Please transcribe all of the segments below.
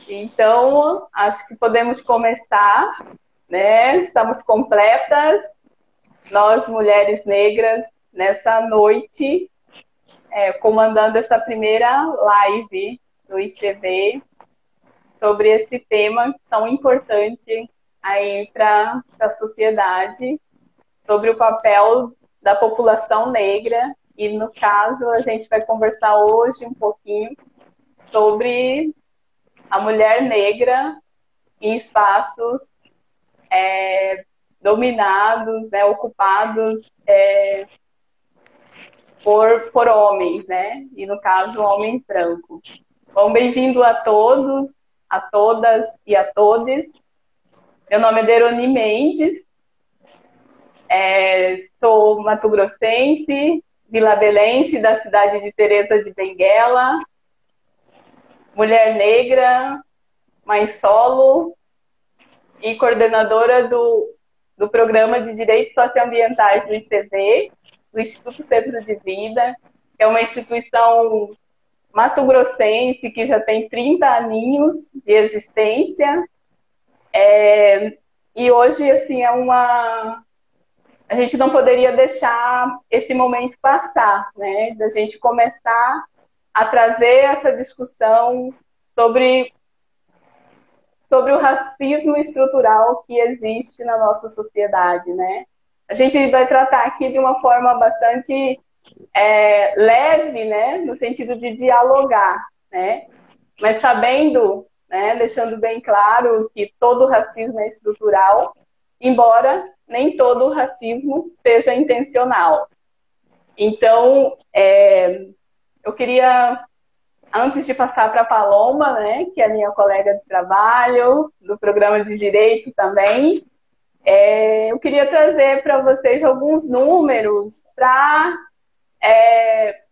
Então, acho que podemos começar, né? Estamos completas, nós, mulheres negras, nessa noite, comandando essa primeira live do ICV sobre esse tema tão importante aí para a sociedade, sobre o papel da população negra. E, no caso, a gente vai conversar hoje um pouquinho sobre a mulher negra em espaços dominados, né, ocupados por homens, né? E, no caso, homens brancos. Bom, bem-vindo a todos, a todas e a todes. Meu nome é Deroni Mendes, sou mato-grossense, vilabelense da cidade de Teresa de Benguela, mulher negra, mãe solo e coordenadora do Programa de Direitos Socioambientais do ICV, do Instituto Centro de Vida, que é uma instituição mato-grossense que já tem 30 aninhos de existência. E hoje, assim, a gente não poderia deixar esse momento passar, né? Da gente começar a trazer essa discussão sobre o racismo estrutural que existe na nossa sociedade, né? A gente vai tratar aqui de uma forma bastante leve, né? No sentido de dialogar, né? Mas sabendo, né? Deixando bem claro que todo racismo é estrutural, embora nem todo racismo seja intencional. Então, eu queria, antes de passar para a Paloma, né, que é a minha colega de trabalho, do programa de Direito também, eu queria trazer para vocês alguns números para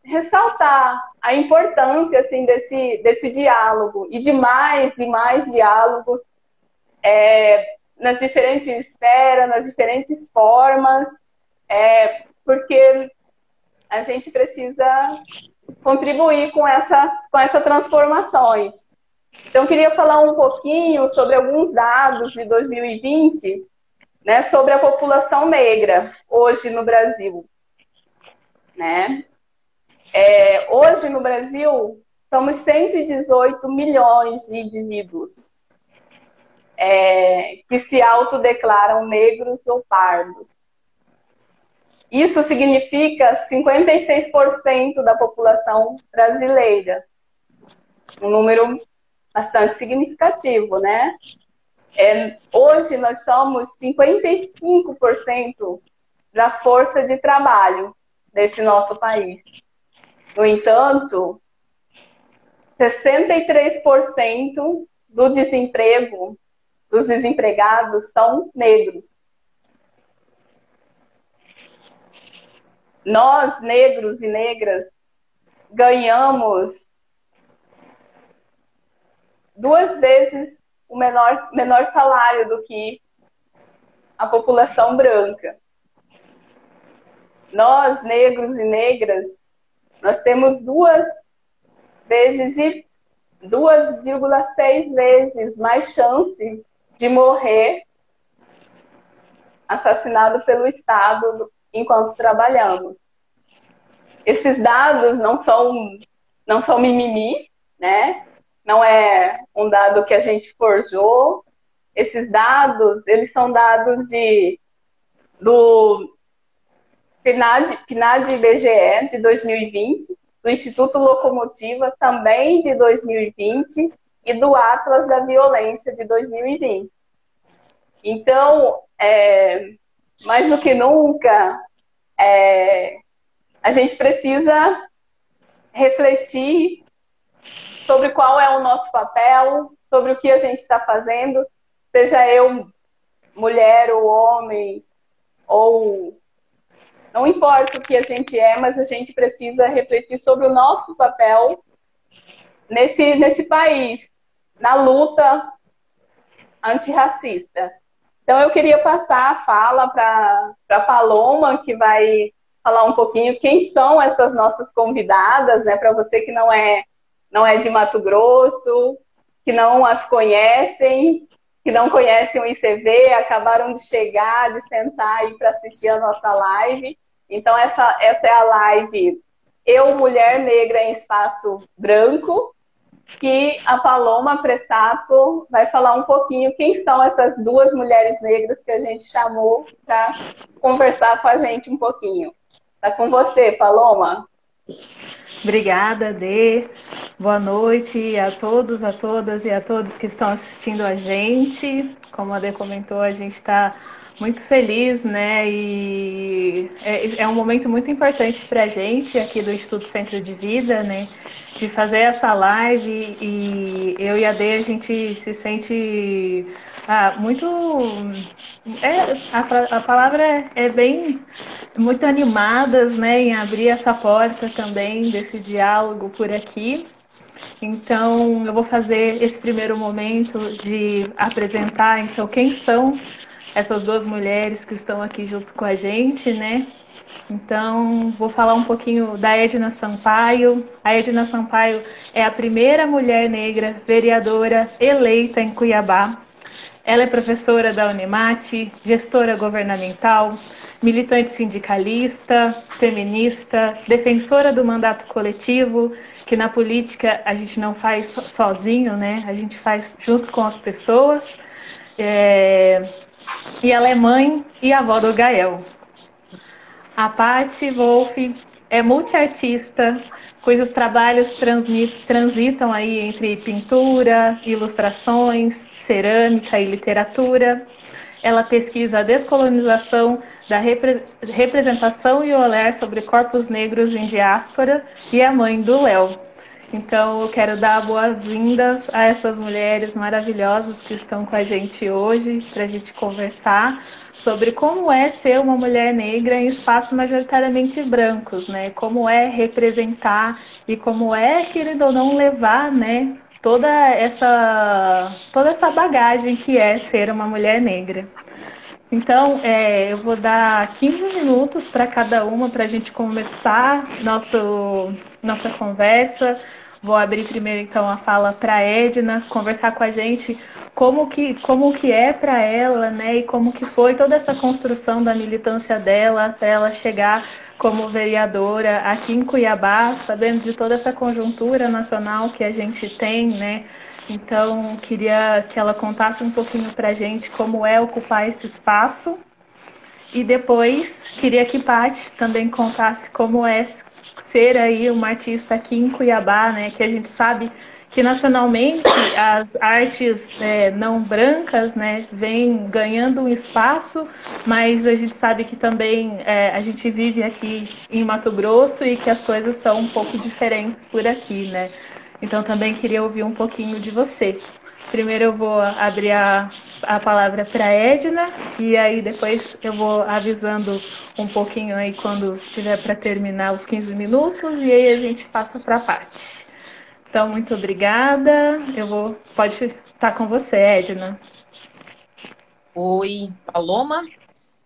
ressaltar a importância, assim, desse diálogo e de mais e mais diálogos nas diferentes esferas, nas diferentes formas, porque a gente precisa contribuir com essas transformações. Então, eu queria falar um pouquinho sobre alguns dados de 2020, né, sobre a população negra hoje no Brasil. Né? Hoje no Brasil, somos 118 milhões de indivíduos que se autodeclaram negros ou pardos. Isso significa 56% da população brasileira. Um número bastante significativo, né? Hoje nós somos 55% da força de trabalho desse nosso país. No entanto, 63% do desemprego, dos desempregados, são negros. Nós, negros e negras, ganhamos 2 vezes o menor salário do que a população branca. Nós, negros e negras, nós temos 2,6 vezes mais chance de morrer assassinado pelo Estado enquanto trabalhamos. Esses dados não são mimimi, né? Não é um dado que a gente forjou. Esses dados, eles são dados do PNAD-IBGE de 2020, do Instituto Locomotiva também de 2020 e do Atlas da Violência de 2020. Então, mais do que nunca, a gente precisa refletir sobre qual é o nosso papel, sobre o que a gente está fazendo, seja eu mulher ou homem, ou não importa o que a gente mas a gente precisa refletir sobre o nosso papel nesse país, na luta antirracista. Então, eu queria passar a fala para a Paloma, que vai falar um pouquinho quem são essas nossas convidadas, né? Para você que não é de Mato Grosso, que não as conhecem, que não conhecem o ICV, acabaram de chegar, de sentar aí para assistir a nossa live. Então, essa é a live Eu, Mulher Negra em Espaço Branco, que a Paloma Pressato vai falar um pouquinho quem são essas duas mulheres negras que a gente chamou para conversar com a gente um pouquinho. Tá com você, Paloma. Obrigada, Dê. Boa noite a todos, a todas e a todos que estão assistindo a gente. Como a Dê comentou, a gente está muito feliz, né? E é um momento muito importante para a gente aqui do Instituto Centro de Vida, né? De fazer essa live e eu e a Dê, a gente se sente muito. A palavra é bem muito animadas, né, em abrir essa porta também desse diálogo por aqui. Então, eu vou fazer esse primeiro momento de apresentar, então, quem são essas duas mulheres que estão aqui junto com a gente, né? Então, vou falar um pouquinho da Edna Sampaio. A Edna Sampaio é a primeira mulher negra vereadora eleita em Cuiabá. Ela é professora da Unemate, gestora governamental, militante sindicalista, feminista, defensora do mandato coletivo, que na política a gente não faz sozinho, né? A gente faz junto com as pessoas. E ela é mãe e avó do Gael. A Paty Wolff é multiartista, cujos trabalhos transitam aí entre pintura, ilustrações, cerâmica e literatura. Ela pesquisa a descolonização da representação e o olhar sobre corpos negros em diáspora e é a mãe do Léo. Então, eu quero dar boas-vindas a essas mulheres maravilhosas que estão com a gente hoje, para a gente conversar sobre como é ser uma mulher negra em espaços majoritariamente brancos, né? Como é representar e como é, querendo ou não, levar, né, toda essa bagagem que é ser uma mulher negra. Então, eu vou dar 15 minutos para cada uma para a gente começar nossa conversa. Vou abrir primeiro, então, a fala para a Edna, conversar com a gente como que é para ela, né, e como que foi toda essa construção da militância dela, para ela chegar como vereadora aqui em Cuiabá, sabendo de toda essa conjuntura nacional que a gente tem, né, então, queria que ela contasse um pouquinho para a gente como é ocupar esse espaço. E depois, queria que Paty também contasse como é ser aí uma artista aqui em Cuiabá, né? Que a gente sabe que nacionalmente as artes não brancas, né, vêm ganhando um espaço, mas a gente sabe que também a gente vive aqui em Mato Grosso e que as coisas são um pouco diferentes por aqui, né? Então também queria ouvir um pouquinho de você. Primeiro eu vou abrir a palavra para a Edna e aí depois eu vou avisando um pouquinho aí quando tiver para terminar os 15 minutos e aí a gente passa para a Paty. Então, muito obrigada. Pode estar com você, Edna. Oi, Paloma.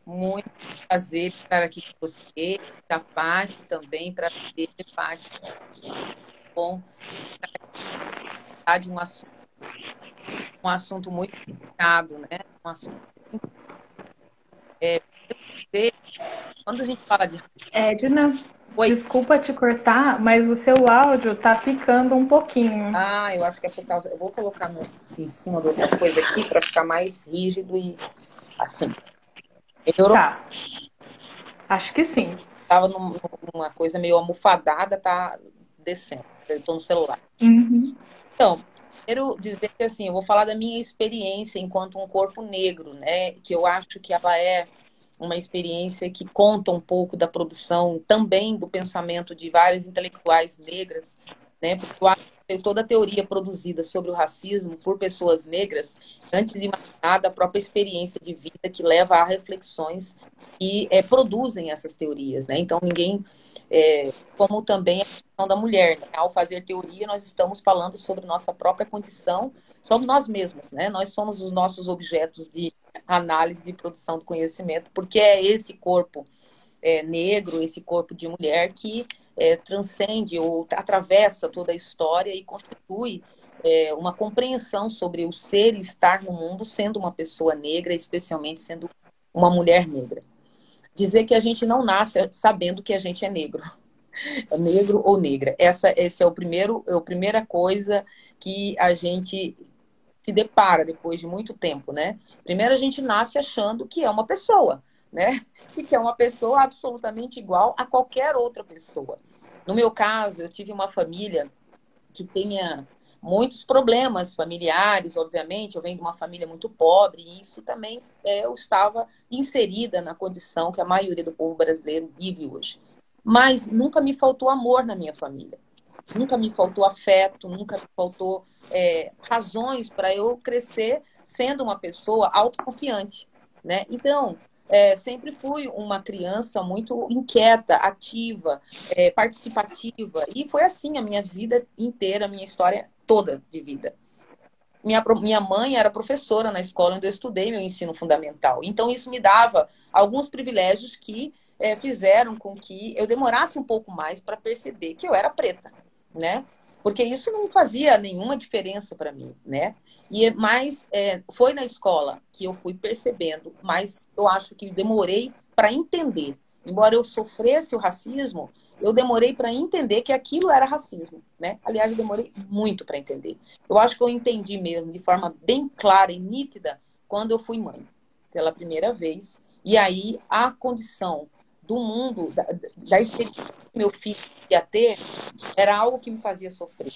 Muito prazer estar aqui com você. A Paty também, prazer, Paty. Bom, de um assunto muito complicado, né? Um assunto muito, é, quando a gente fala de... Edna, Oi. desculpa te cortar, mas o seu áudio tá picando um pouquinho. Eu acho que é por causa... Eu vou colocar em cima de outra coisa aqui para ficar mais rígido e assim. Melhorou? Tá. Acho que sim. Estava numa coisa meio almofadada, tá descendo. Eu estou no celular. Uhum. Então, quero dizer que assim, eu vou falar da minha experiência enquanto um corpo negro, né? Que eu acho que ela é uma experiência que conta um pouco da produção também do pensamento de várias intelectuais negras, né? Porque eu acho que toda a teoria produzida sobre o racismo por pessoas negras, antes de mais nada, a própria experiência de vida que leva a reflexões que produzem essas teorias, né? Então, ninguém... como também a questão da mulher, né? Ao fazer teoria, nós estamos falando sobre nossa própria condição, somos nós mesmos, né? Nós somos os nossos objetos de análise, de produção do conhecimento, porque é esse corpo negro, esse corpo de mulher que transcende ou atravessa toda a história e constitui uma compreensão sobre o ser e estar no mundo sendo uma pessoa negra, especialmente sendo uma mulher negra. Dizer que a gente não nasce sabendo que a gente é negro ou negra. Esse é a primeira coisa que a gente se depara depois de muito tempo, né? Primeiro a gente nasce achando que é uma pessoa, né? E que é uma pessoa absolutamente igual a qualquer outra pessoa. No meu caso, eu tive uma família que tinha muitos problemas familiares, obviamente. Eu venho de uma família muito pobre e isso também eu estava inserida na condição que a maioria do povo brasileiro vive hoje. Mas nunca me faltou amor na minha família. Nunca me faltou afeto, nunca me faltou razões para eu crescer sendo uma pessoa autoconfiante, né? Então, sempre fui uma criança muito inquieta, ativa, participativa. E foi assim a minha vida inteira, a minha história toda de vida. Minha mãe era professora na escola onde eu estudei meu ensino fundamental. Então, isso me dava alguns privilégios que fizeram com que eu demorasse um pouco mais para perceber que eu era preta, né? Porque isso não fazia nenhuma diferença para mim, né? Mas foi na escola que eu fui percebendo, mas eu acho que demorei para entender. Embora eu sofresse o racismo, eu demorei para entender que aquilo era racismo, né? Aliás, eu demorei muito para entender. Eu acho que eu entendi mesmo, de forma bem clara e nítida, quando eu fui mãe, pela primeira vez. E aí, a condição do mundo, da experiência que meu filho ia ter, era algo que me fazia sofrer.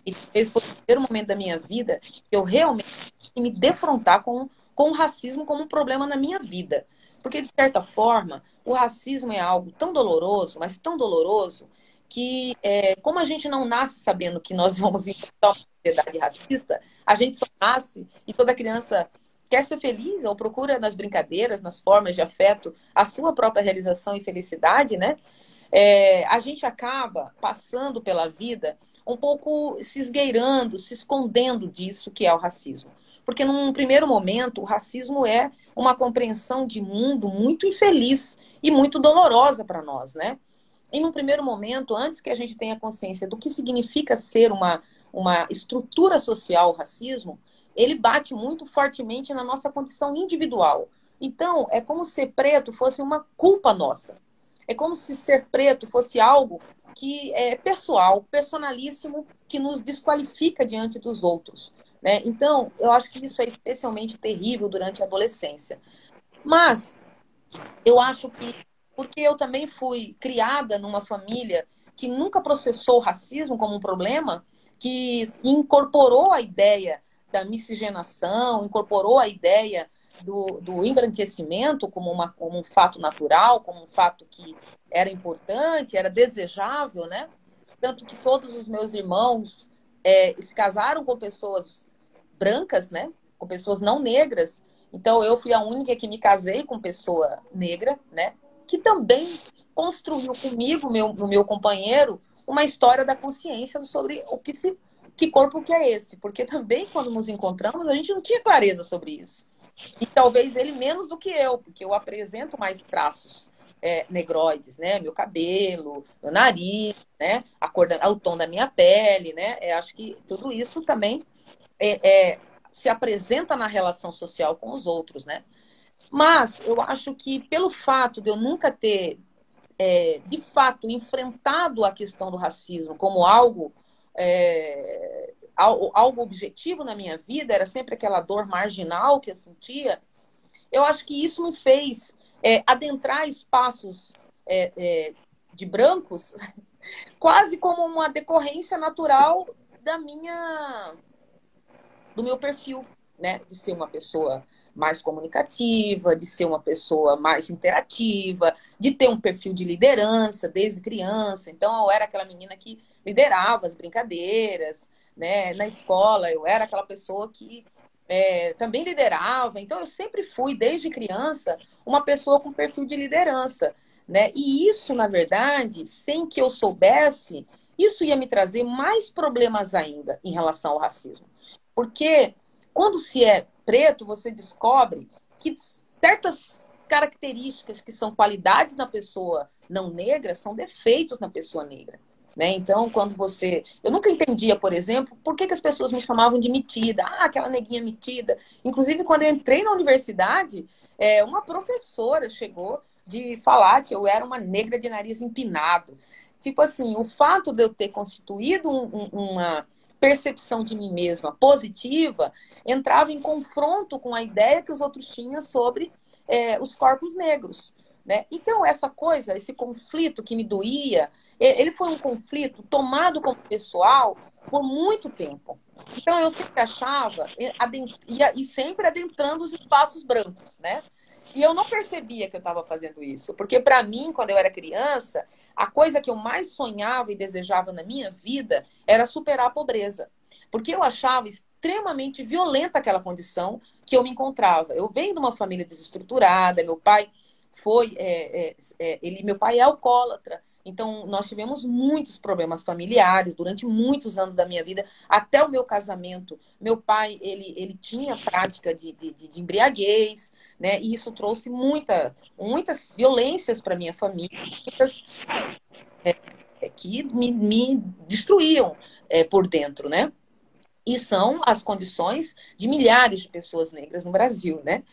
E esse foi o primeiro momento da minha vida que eu realmente me defrontar com o racismo como um problema na minha vida. Porque, de certa forma, o racismo é algo tão doloroso, mas tão doloroso, que como a gente não nasce sabendo que nós vamos enfrentar uma sociedade racista, a gente só nasce e toda criança quer ser feliz ou procura nas brincadeiras, nas formas de afeto, a sua própria realização e felicidade, né? A gente acaba passando pela vida um pouco se esgueirando, se escondendo disso que é o racismo. Porque num primeiro momento, o racismo é uma compreensão de mundo muito infeliz e muito dolorosa para nós, né? E num primeiro momento, antes que a gente tenha consciência do que significa ser uma estrutura social, o racismo, ele bate muito fortemente na nossa condição individual. Então, é como se ser preto fosse uma culpa nossa. É como se ser preto fosse algo que é pessoal, personalíssimo, que nos desqualifica diante dos outros, né? Então, eu acho que isso é especialmente terrível durante a adolescência. Mas eu acho que, porque eu também fui criada numa família que nunca processou o racismo como um problema, que incorporou a ideia da miscigenação, incorporou a ideia do embranquecimento como um fato natural, como um fato que era importante, era desejável, né? Tanto que todos os meus irmãos se casaram com pessoas brancas, né? Com pessoas não negras. Então, eu fui a única que me casei com pessoa negra, né? Que também construiu comigo, no meu companheiro, uma história da consciência sobre que corpo que é esse. Porque também, quando nos encontramos, a gente não tinha clareza sobre isso. E talvez ele menos do que eu, porque eu apresento mais traços negroides, né? Meu cabelo, meu nariz, né? O tom da minha pele, né? Acho que tudo isso também se apresenta na relação social com os outros, né? Mas eu acho que pelo fato de eu nunca ter, de fato, enfrentado a questão do racismo como algo objetivo na minha vida, era sempre aquela dor marginal que eu sentia, eu acho que isso me fez adentrar espaços de brancos quase como uma decorrência natural do meu perfil, né? De ser uma pessoa mais comunicativa, de ser uma pessoa mais interativa, de ter um perfil de liderança desde criança. Então, eu era aquela menina que liderava as brincadeiras, né? Na escola, eu era aquela pessoa que também liderava. Então, eu sempre fui, desde criança, uma pessoa com perfil de liderança, né? E isso, na verdade, sem que eu soubesse, isso ia me trazer mais problemas ainda em relação ao racismo. Porque quando se é preto, você descobre que certas características que são qualidades na pessoa não negra são defeitos na pessoa negra. né? Então, quando você... Eu nunca entendia, por exemplo, por que as pessoas me chamavam de metida. Ah, aquela neguinha metida. Inclusive, quando eu entrei na universidade, uma professora chegou de falar que eu era uma negra de nariz empinado. Tipo assim, o fato de eu ter constituído uma percepção de mim mesma positiva entrava em confronto com a ideia que os outros tinham sobre os corpos negros, né? Então, essa coisa, esse conflito que me doía, ele foi um conflito tomado como pessoal por muito tempo. Então, eu sempre achava, e sempre adentrando os espaços brancos, né? E eu não percebia que eu estava fazendo isso. Porque, para mim, quando eu era criança, a coisa que eu mais sonhava e desejava na minha vida era superar a pobreza. Porque eu achava extremamente violenta aquela condição que eu me encontrava. Eu venho de uma família desestruturada, meu pai meu pai é alcoólatra. Então, nós tivemos muitos problemas familiares durante muitos anos da minha vida, até o meu casamento. Meu pai, ele tinha prática de embriaguez, né? E isso trouxe muitas violências para minha família, muitas que me destruíam por dentro, né? E são as condições de milhares de pessoas negras no Brasil, né?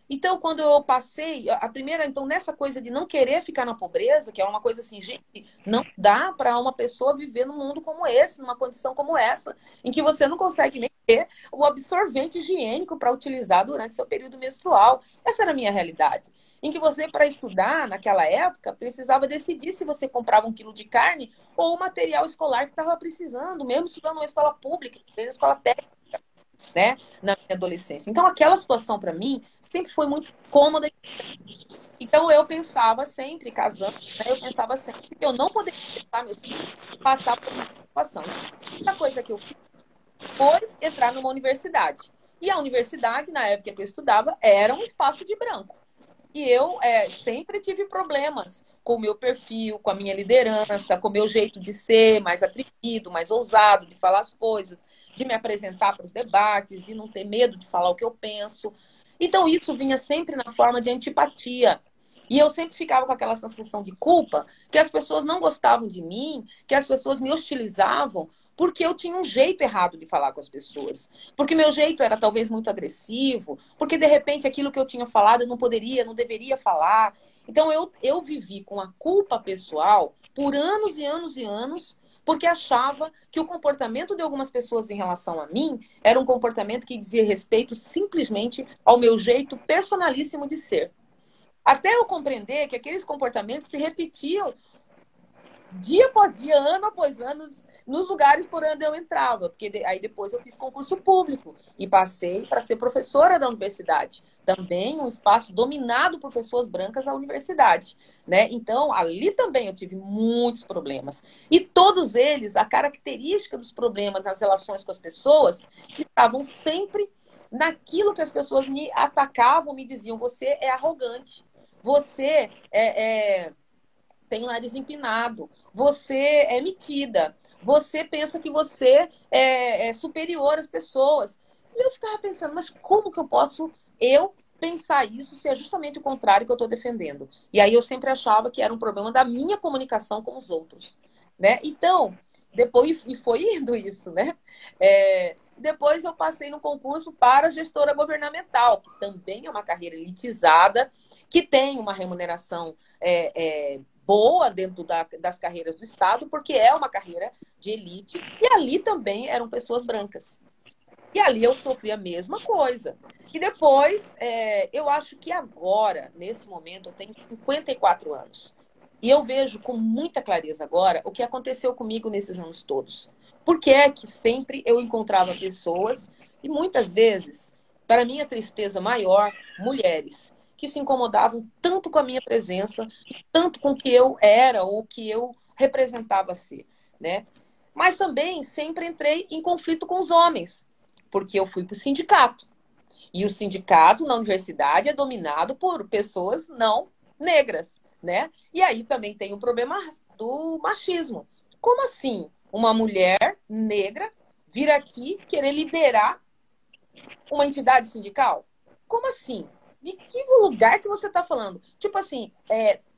Então, quando eu passei, a primeira, então, nessa coisa de não querer ficar na pobreza, que é uma coisa assim, gente, não dá para uma pessoa viver num mundo como esse, numa condição como essa, em que você não consegue nem ter o absorvente higiênico para utilizar durante seu período menstrual. Essa era a minha realidade. Em que você, para estudar, naquela época, precisava decidir se você comprava 1 quilo de carne ou o material escolar que estava precisando, mesmo estudando numa escola pública, na escola técnica, né, na minha adolescência. Então, aquela situação, para mim, sempre foi muito cômoda. Então, eu pensava sempre, casando, né, eu pensava sempre que eu não poderia deixar meus filhos passar por uma situação. A coisa que eu fiz foi entrar numa universidade. E a universidade, na época que eu estudava, era um espaço de branco. E eu sempre tive problemas com o meu perfil, com a minha liderança, com o meu jeito de ser mais atrevido, mais ousado, de falar as coisas, de me apresentar para os debates, de não ter medo de falar o que eu penso. Então, isso vinha sempre na forma de antipatia. E eu sempre ficava com aquela sensação de culpa, que as pessoas não gostavam de mim, que as pessoas me hostilizavam, porque eu tinha um jeito errado de falar com as pessoas. Porque meu jeito era talvez muito agressivo, porque de repente aquilo que eu tinha falado eu não deveria falar. Então eu vivi com a culpa pessoal por anos e anos e anos, porque achava que o comportamento de algumas pessoas em relação a mim era um comportamento que dizia respeito simplesmente ao meu jeito personalíssimo de ser. Até eu compreender que aqueles comportamentos se repetiam dia após dia, ano após ano, nos lugares por onde eu entrava. Porque aí depois eu fiz concurso público e passei para ser professora da universidade. Também um espaço dominado por pessoas brancas da universidade, né? Então, ali também eu tive muitos problemas. E todos eles, a característica dos problemas nas relações com as pessoas, estavam sempre naquilo que as pessoas me atacavam, me diziam: você é arrogante, você tem o nariz empinado, você é metida, você pensa que você é superior às pessoas. E eu ficava pensando, mas como que eu posso pensar isso se é justamente o contrário que eu estou defendendo? E aí eu sempre achava que era um problema da minha comunicação com os outros, né? Então, depois, e foi indo isso, né? Depois eu passei no concurso para gestora governamental, que também é uma carreira elitizada, que tem uma remuneração boa dentro das carreiras do Estado, porque é uma carreira de elite, e ali também eram pessoas brancas. E ali eu sofri a mesma coisa. E depois, eu acho que agora, nesse momento, eu tenho 54 anos. E eu vejo com muita clareza agora o que aconteceu comigo nesses anos todos. Porque é que sempre eu encontrava pessoas, e muitas vezes, para minha tristeza maior, mulheres, que se incomodavam tanto com a minha presença, tanto com o que eu era ou o que eu representava ser, né? Mas também sempre entrei em conflito com os homens, porque eu fui para o sindicato. E o sindicato na universidade é dominado por pessoas não negras, né? E aí também tem o problema do machismo. Como assim uma mulher negra vir aqui querer liderar uma entidade sindical? Como assim? De que lugar que você está falando? Tipo assim,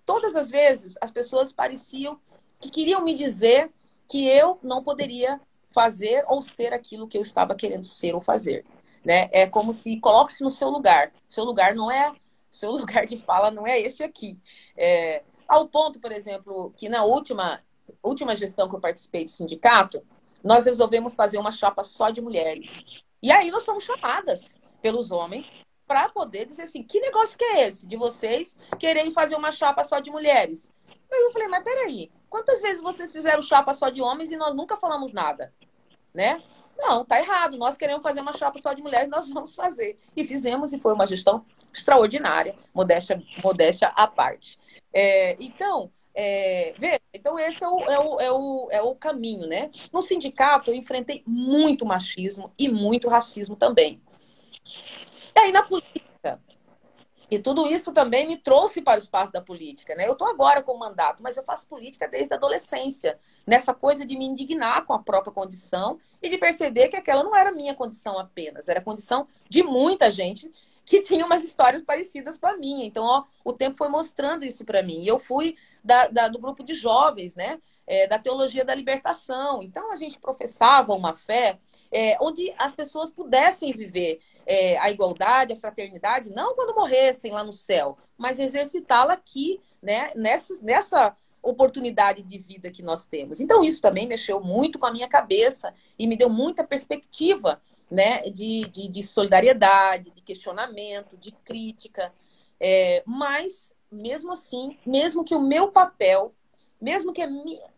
todas as vezes as pessoas pareciam que queriam me dizer que eu não poderia fazer ou ser aquilo que eu estava querendo ser ou fazer, né? É como se coloque-se no seu lugar. Seu lugar não é, seu lugar de fala não é este aqui. Ao ponto, por exemplo, que na última gestão que eu participei do sindicato, nós resolvemos fazer uma chapa só de mulheres. E aí nós fomos chamadas pelos homens para poder dizer assim, que negócio que é esse de vocês quererem fazer uma chapa só de mulheres? Aí eu falei, mas peraí, quantas vezes vocês fizeram chapa só de homens e nós nunca falamos nada, né? Não, tá errado. Nós queremos fazer uma chapa só de mulheres, nós vamos fazer. E fizemos, e foi uma gestão extraordinária, modéstia à parte. Então, veja, então esse é o caminho, né? No sindicato, eu enfrentei muito machismo e muito racismo também. E aí, na política, e tudo isso também me trouxe para o espaço da política, né? Eu estou agora com o mandato, mas eu faço política desde a adolescência, nessa coisa de me indignar com a própria condição e de perceber que aquela não era minha condição apenas, era a condição de muita gente que tinha umas histórias parecidas com a minha. Então, ó, o tempo foi mostrando isso para mim. E eu fui do grupo de jovens, né? Da teologia da libertação. Então, a gente professava uma fé onde as pessoas pudessem viver a igualdade, a fraternidade, não quando morressem lá no céu, mas exercitá-la aqui, né? Nessa oportunidade de vida que nós temos. Então, isso também mexeu muito com a minha cabeça e me deu muita perspectiva, né, de solidariedade, de questionamento, de crítica. Mas, mesmo assim, mesmo que o meu papel, mesmo que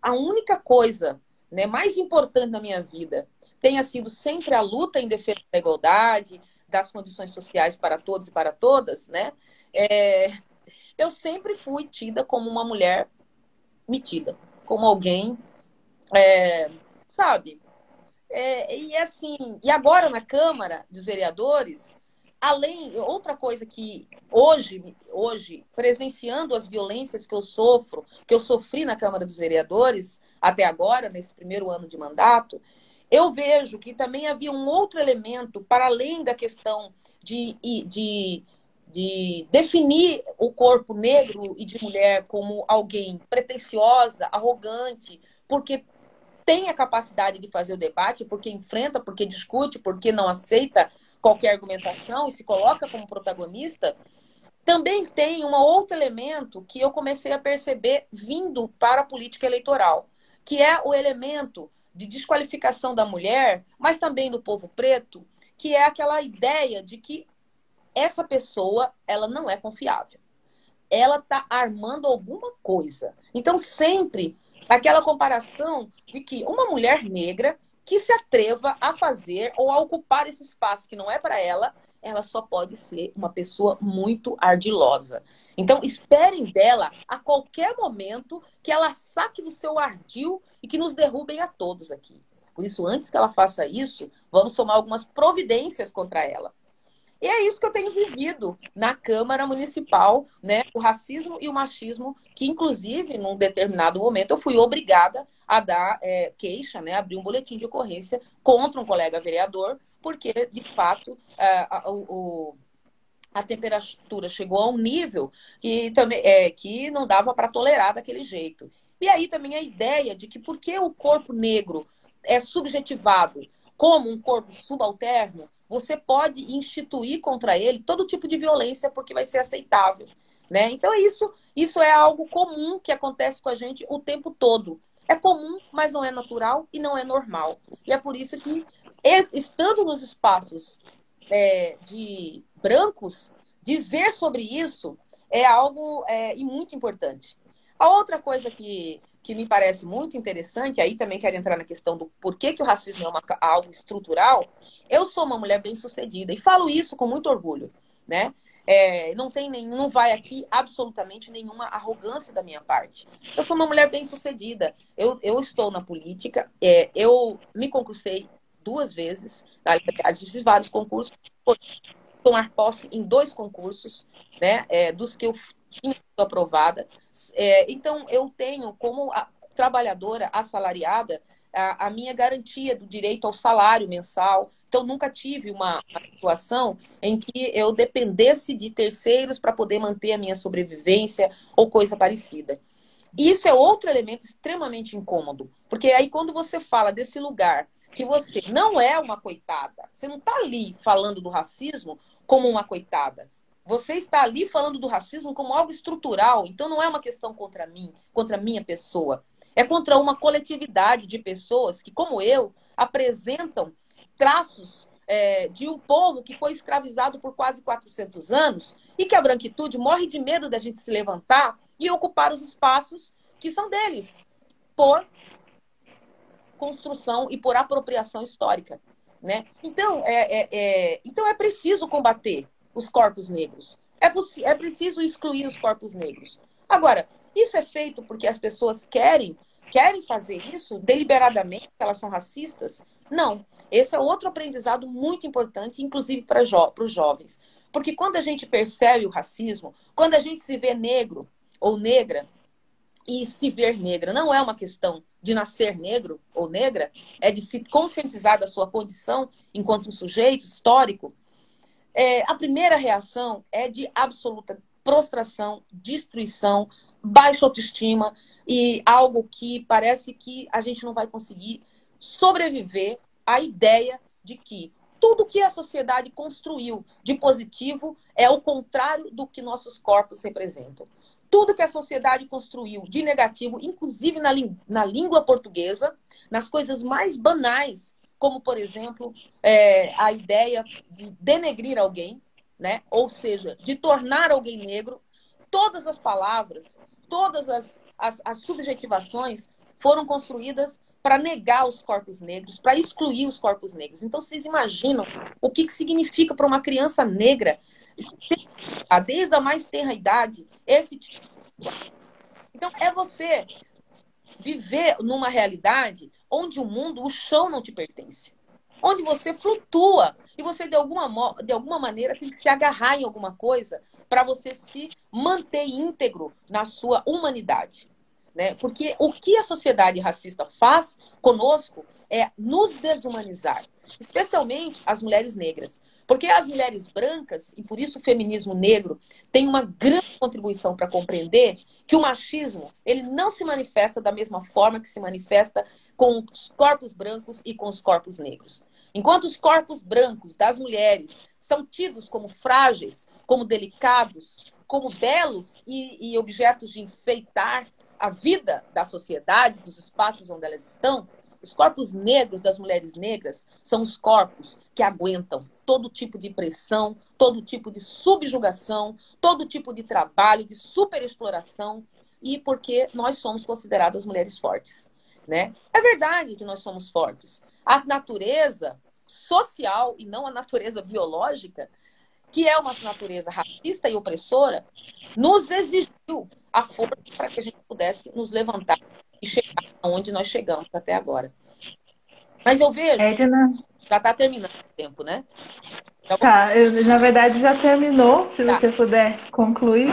a única coisa, né, mais importante na minha vida tenha sido sempre a luta em defesa da igualdade, das condições sociais para todos e para todas, né, eu sempre fui tida como uma mulher metida, como alguém, sabe? E assim, e agora na Câmara dos Vereadores, outra coisa que hoje, presenciando as violências que eu sofri na Câmara dos Vereadores, até agora, nesse primeiro ano de mandato, eu vejo que também havia um outro elemento, para além da questão de definir o corpo negro e de mulher como alguém pretensiosa, arrogante, porque tem a capacidade de fazer o debate, porque enfrenta, porque discute, porque não aceita qualquer argumentação e se coloca como protagonista, também tem um outro elemento que eu comecei a perceber vindo para a política eleitoral, que é o elemento de desqualificação da mulher, mas também do povo preto, que é aquela ideia de que essa pessoa, ela não é confiável. Ela está armando alguma coisa. Então, sempre aquela comparação de que uma mulher negra que se atreva a fazer ou a ocupar esse espaço que não é para ela, ela só pode ser uma pessoa muito ardilosa. Então, esperem dela a qualquer momento que ela saque do seu ardil e que nos derrubem a todos aqui. Por isso, antes que ela faça isso, vamos tomar algumas providências contra ela. E é isso que eu tenho vivido na Câmara Municipal, né? O racismo e o machismo, que inclusive, num determinado momento, eu fui obrigada a dar queixa, né? Abrir um boletim de ocorrência contra um colega vereador, porque, de fato, a temperatura chegou a um nível que, também, que não dava para tolerar daquele jeito. E aí também a ideia de que porque o corpo negro é subjetivado como um corpo subalterno, você pode instituir contra ele todo tipo de violência porque vai ser aceitável, né? Então, isso é algo comum que acontece com a gente o tempo todo. É comum, mas não é natural e não é normal. E é por isso que, estando nos espaços de brancos, dizer sobre isso é algo muito importante. A outra coisa que me parece muito interessante, aí também quero entrar na questão do porquê que o racismo é algo estrutural. Eu sou uma mulher bem-sucedida e falo isso com muito orgulho, né? Não vai aqui absolutamente nenhuma arrogância da minha parte. Eu sou uma mulher bem-sucedida. Eu estou na política, eu me concursei 2 vezes, aliás, fiz vários concursos, tomar posse em 2 concursos, né? Dos que eu tinha sido aprovada. Então, eu tenho como trabalhadora assalariada a minha garantia do direito ao salário mensal. Então, nunca tive uma situação em que eu dependesse de terceiros para poder manter a minha sobrevivência ou coisa parecida. E isso é outro elemento extremamente incômodo. Porque aí quando você fala desse lugar que você não é uma coitada, você não está ali falando do racismo como uma coitada. Você está ali falando do racismo como algo estrutural. Então não é uma questão contra mim, contra a minha pessoa. É contra uma coletividade de pessoas que, como eu, apresentam traços de um povo que foi escravizado por quase 400 anos e que a branquitude morre de medo da gente se levantar e ocupar os espaços que são deles, por construção e por apropriação histórica. Né? Então é preciso combater os corpos negros. É preciso excluir os corpos negros. Agora, isso é feito porque as pessoas querem fazer isso deliberadamente, porque elas são racistas? Não. Esse é outro aprendizado muito importante, inclusive para os jovens. Porque quando a gente percebe o racismo, quando a gente se vê negro ou negra, e se ver negra não é uma questão de nascer negro ou negra, é de se conscientizar da sua condição enquanto um sujeito histórico, a primeira reação é de absoluta prostração, destruição, baixa autoestima e algo que parece que a gente não vai conseguir sobreviver à ideia de que tudo que a sociedade construiu de positivo é o contrário do que nossos corpos representam. Tudo que a sociedade construiu de negativo, inclusive na língua portuguesa, nas coisas mais banais, como, por exemplo, a ideia de denegrir alguém, né? Ou seja, de tornar alguém negro, todas as palavras, todas as subjetivações foram construídas para negar os corpos negros, para excluir os corpos negros. Então, vocês imaginam o que significa para uma criança negra, desde a mais tenra idade, esse tipo de... Então, é você viver numa realidade onde o mundo, o chão não te pertence. Onde você flutua e você, de alguma maneira, tem que se agarrar em alguma coisa para você se manter íntegro na sua humanidade. Né? Porque o que a sociedade racista faz conosco é nos desumanizar, especialmente as mulheres negras. Porque as mulheres brancas, e por isso o feminismo negro tem uma grande contribuição para compreender que o machismo ele não se manifesta da mesma forma que se manifesta com os corpos brancos e com os corpos negros. Enquanto os corpos brancos das mulheres são tidos como frágeis, como delicados, como belos e objetos de enfeitar a vida da sociedade, dos espaços onde elas estão, os corpos negros das mulheres negras são os corpos que aguentam todo tipo de pressão, todo tipo de subjugação, todo tipo de trabalho, de superexploração, e porque nós somos consideradas mulheres fortes. Né? É verdade que nós somos fortes. A natureza social, e não a natureza biológica, que é uma natureza racista e opressora, nos exigiu a força para que a gente pudesse nos levantar e chegar onde nós chegamos até agora. Mas eu vejo... Edna, já está terminando o tempo, né? tá, na verdade já terminou, se você puder concluir.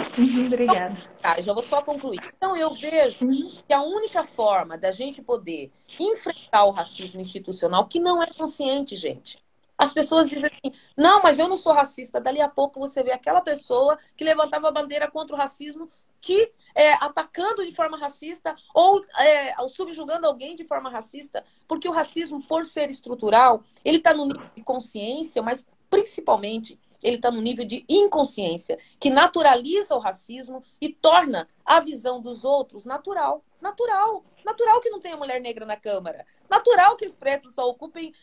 Obrigada. Tá, já vou só concluir. Então eu vejo que a única forma da gente poder enfrentar o racismo institucional, que não é consciente, gente. As pessoas dizem assim, não, mas eu não sou racista. Dali a pouco você vê aquela pessoa que levantava a bandeira contra o racismo que atacando de forma racista ou subjugando alguém de forma racista, porque o racismo, por ser estrutural, ele está no nível de consciência, mas principalmente ele está no nível de inconsciência, que naturaliza o racismo e torna a visão dos outros natural. Natural que não tenha mulher negra na Câmara. Natural que os pretos só ocupem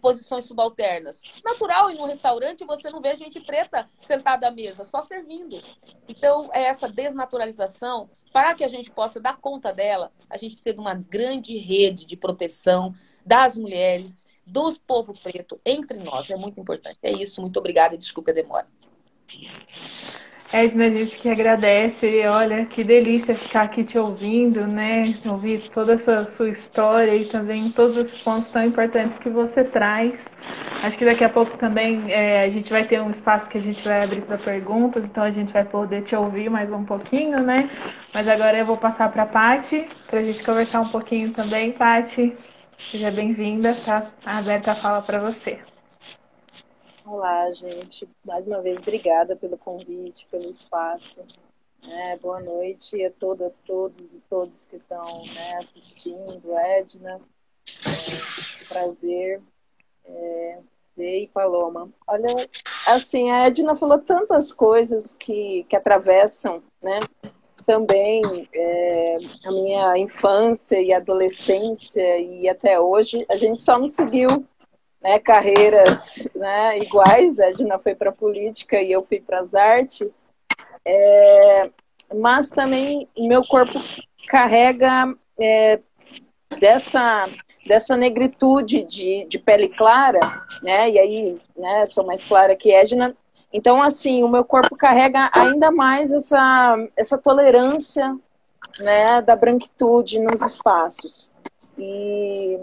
posições subalternas. Natural ir num restaurante e você não vê gente preta sentada à mesa, só servindo. Então, essa desnaturalização, para que a gente possa dar conta dela, a gente precisa de uma grande rede de proteção das mulheres, do povo preto entre nós. É muito importante. É isso. Muito obrigada e desculpe a demora. Edna, a gente que agradece. Olha, que delícia ficar aqui te ouvindo, né? Ouvir toda essa sua história e também todos os pontos tão importantes que você traz. Acho que daqui a pouco também a gente vai ter um espaço que a gente vai abrir para perguntas, então a gente vai poder te ouvir mais um pouquinho, né? Mas agora eu vou passar para a Paty, para a gente conversar um pouquinho também. Paty, seja bem-vinda, tá aberta a fala para você. Olá, gente. Mais uma vez, obrigada pelo convite, pelo espaço. Boa noite a todas, todos e todos que estão, né, assistindo. Edna, prazer. E Paloma. Olha, assim, a Edna falou tantas coisas que atravessam, né, também a minha infância e adolescência e até hoje. A gente só não seguiu, né, carreiras, né, iguais. A Edna foi para a política e eu fui para as artes. Mas também meu corpo carrega dessa negritude de pele clara, né? E aí, né, sou mais clara que Edna. Então, assim, o meu corpo carrega ainda mais essa tolerância, né, da branquitude nos espaços. E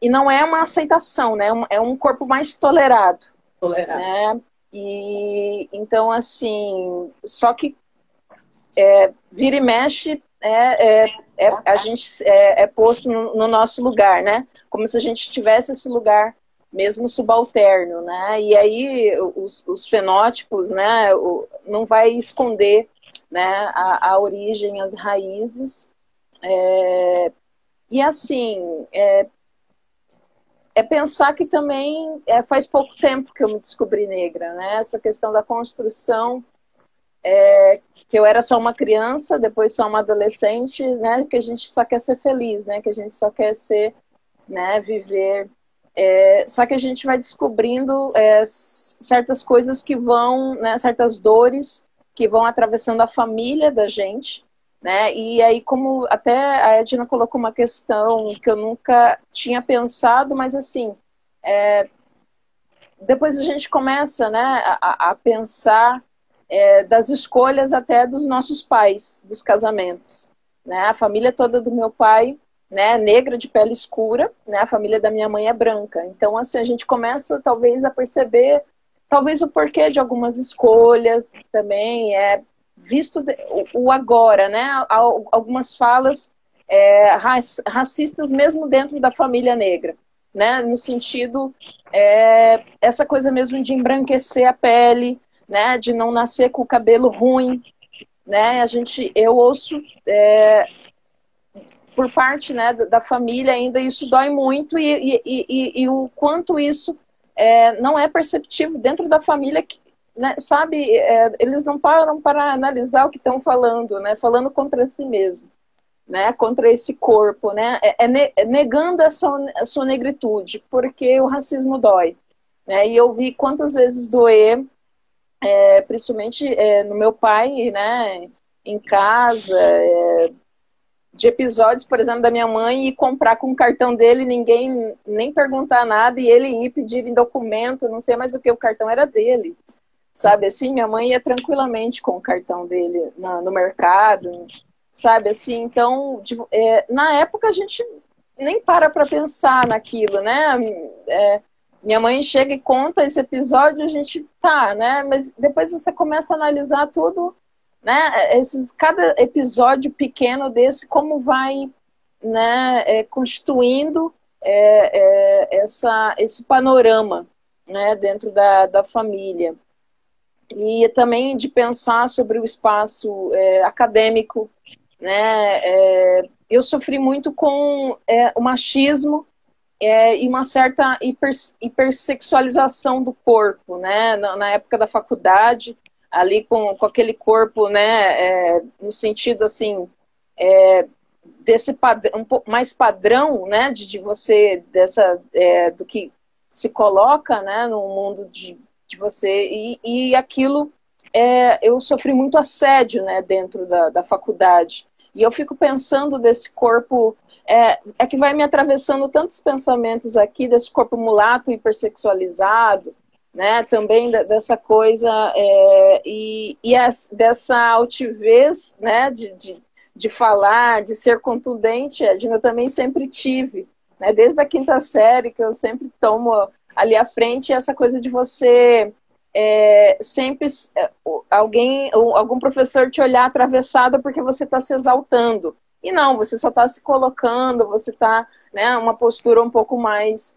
não é uma aceitação, né? É um corpo mais tolerado. Né? E então, assim, só que vira e mexe, a gente é posto no nosso lugar, né? Como se a gente tivesse esse lugar mesmo subalterno, né? E aí os fenótipos, né, não vai esconder, né, a origem, as raízes. E assim, pensar que também faz pouco tempo que eu me descobri negra, né? Essa questão da construção, que eu era só uma criança, depois só uma adolescente, né? Que a gente só quer ser feliz, né? Que a gente só quer ser, né? Viver. Só que a gente vai descobrindo certas coisas que vão, né? Certas dores que vão atravessando a família da gente, né? E aí, como até a Edna colocou uma questão que eu nunca tinha pensado, mas assim, depois a gente começa, né, a pensar das escolhas até dos nossos pais, dos casamentos, né? A família toda do meu pai, né, negra de pele escura, né? A família da minha mãe é branca. Então, assim, a gente começa talvez a perceber, talvez o porquê de algumas escolhas também, visto o agora, né? Algumas falas racistas mesmo dentro da família negra, né? No sentido, essa coisa mesmo de embranquecer a pele, né? De não nascer com o cabelo ruim, né? Eu ouço por parte, né, da família ainda, isso dói muito e o quanto isso não é perceptível dentro da família, né, sabe, eles não param para analisar o que estão falando, né, falando contra si mesmo, né, contra esse corpo, né, negando a sua negritude, porque o racismo dói, né, e eu vi quantas vezes doer, principalmente no meu pai, né, em casa, de episódios, por exemplo, da minha mãe ir comprar com o cartão dele, ninguém nem perguntar nada, e ele ir pedir em documento, não sei mais o que, o cartão era dele, sabe, assim, minha mãe ia tranquilamente com o cartão dele no mercado, sabe, assim, então, na época a gente nem para pensar naquilo, né, minha mãe chega e conta esse episódio, a gente tá, né, mas depois você começa a analisar tudo, né, cada episódio pequeno desse, como vai, né, constituindo esse panorama, né, dentro da família. E também de pensar sobre o espaço acadêmico, né, eu sofri muito com o machismo e uma certa hipersexualização do corpo, né, na época da faculdade, ali com aquele corpo, né, no sentido assim, desse padrão, um pouco mais padrão, né, de você, do que se coloca, né, no mundo de você, e aquilo, eu sofri muito assédio, né, dentro da faculdade, e eu fico pensando desse corpo, que vai me atravessando tantos pensamentos aqui, desse corpo mulato, hipersexualizado, né, também dessa coisa dessa altivez, né, de falar, de ser contundente, Edna, eu também sempre tive, né, desde a quinta série, que eu sempre tomo ali à frente, essa coisa de você sempre algum professor te olhar atravessada porque você está se exaltando, e não, você só está se colocando, você está, né, uma postura um pouco mais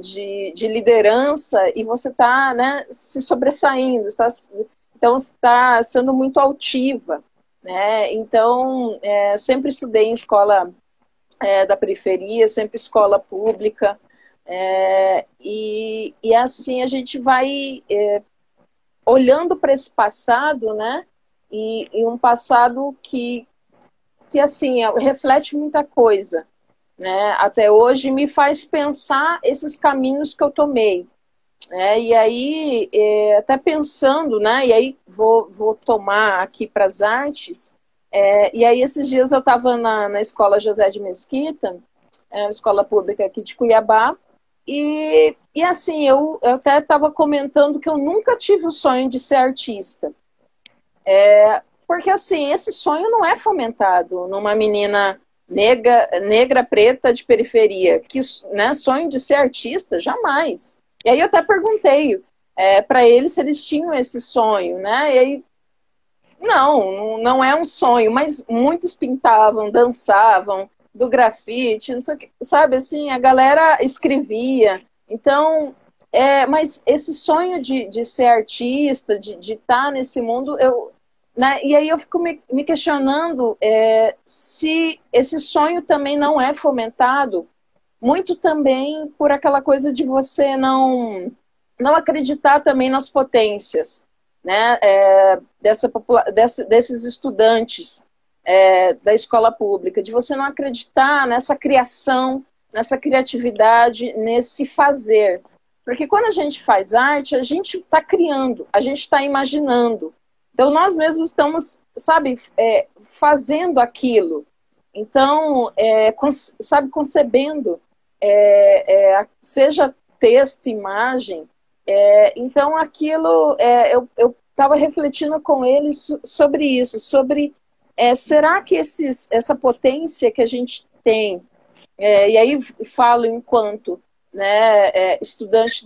de liderança, e você está, né, se sobressaindo, está então está sendo muito altiva, né? Então, sempre estudei em escola da periferia, sempre escola pública, e assim a gente vai olhando para esse passado, né? E um passado que assim, reflete muita coisa, né? Até hoje me faz pensar esses caminhos que eu tomei, né? E aí, até pensando, né? E aí vou tomar aqui para as artes, e aí esses dias eu estava na escola José de Mesquita, uma escola pública aqui de Cuiabá, e assim, eu até estava comentando que eu nunca tive o sonho de ser artista. Porque assim, esse sonho não é fomentado numa menina negra, preta, de periferia, que, né, sonho de ser artista, jamais. E aí eu até perguntei para eles se eles tinham esse sonho, né? E aí, não é um sonho, mas muitos pintavam, dançavam, do grafite, não sei o que, sabe, assim, a galera escrevia. Então, mas esse sonho de ser artista, de estar nesse mundo, né, e aí eu fico me questionando se esse sonho também não é fomentado, muito também por aquela coisa de você não acreditar também nas potências, né, desses estudantes da escola pública, de você não acreditar nessa criação, nessa criatividade, nesse fazer. Porque quando a gente faz arte, a gente está criando, a gente está imaginando. Então, nós mesmos estamos, sabe, fazendo aquilo. Então, sabe, concebendo, seja texto, imagem. Então, aquilo, eu estava refletindo com eles sobre isso, sobre será que essa potência que a gente tem, e aí falo enquanto, né, estudante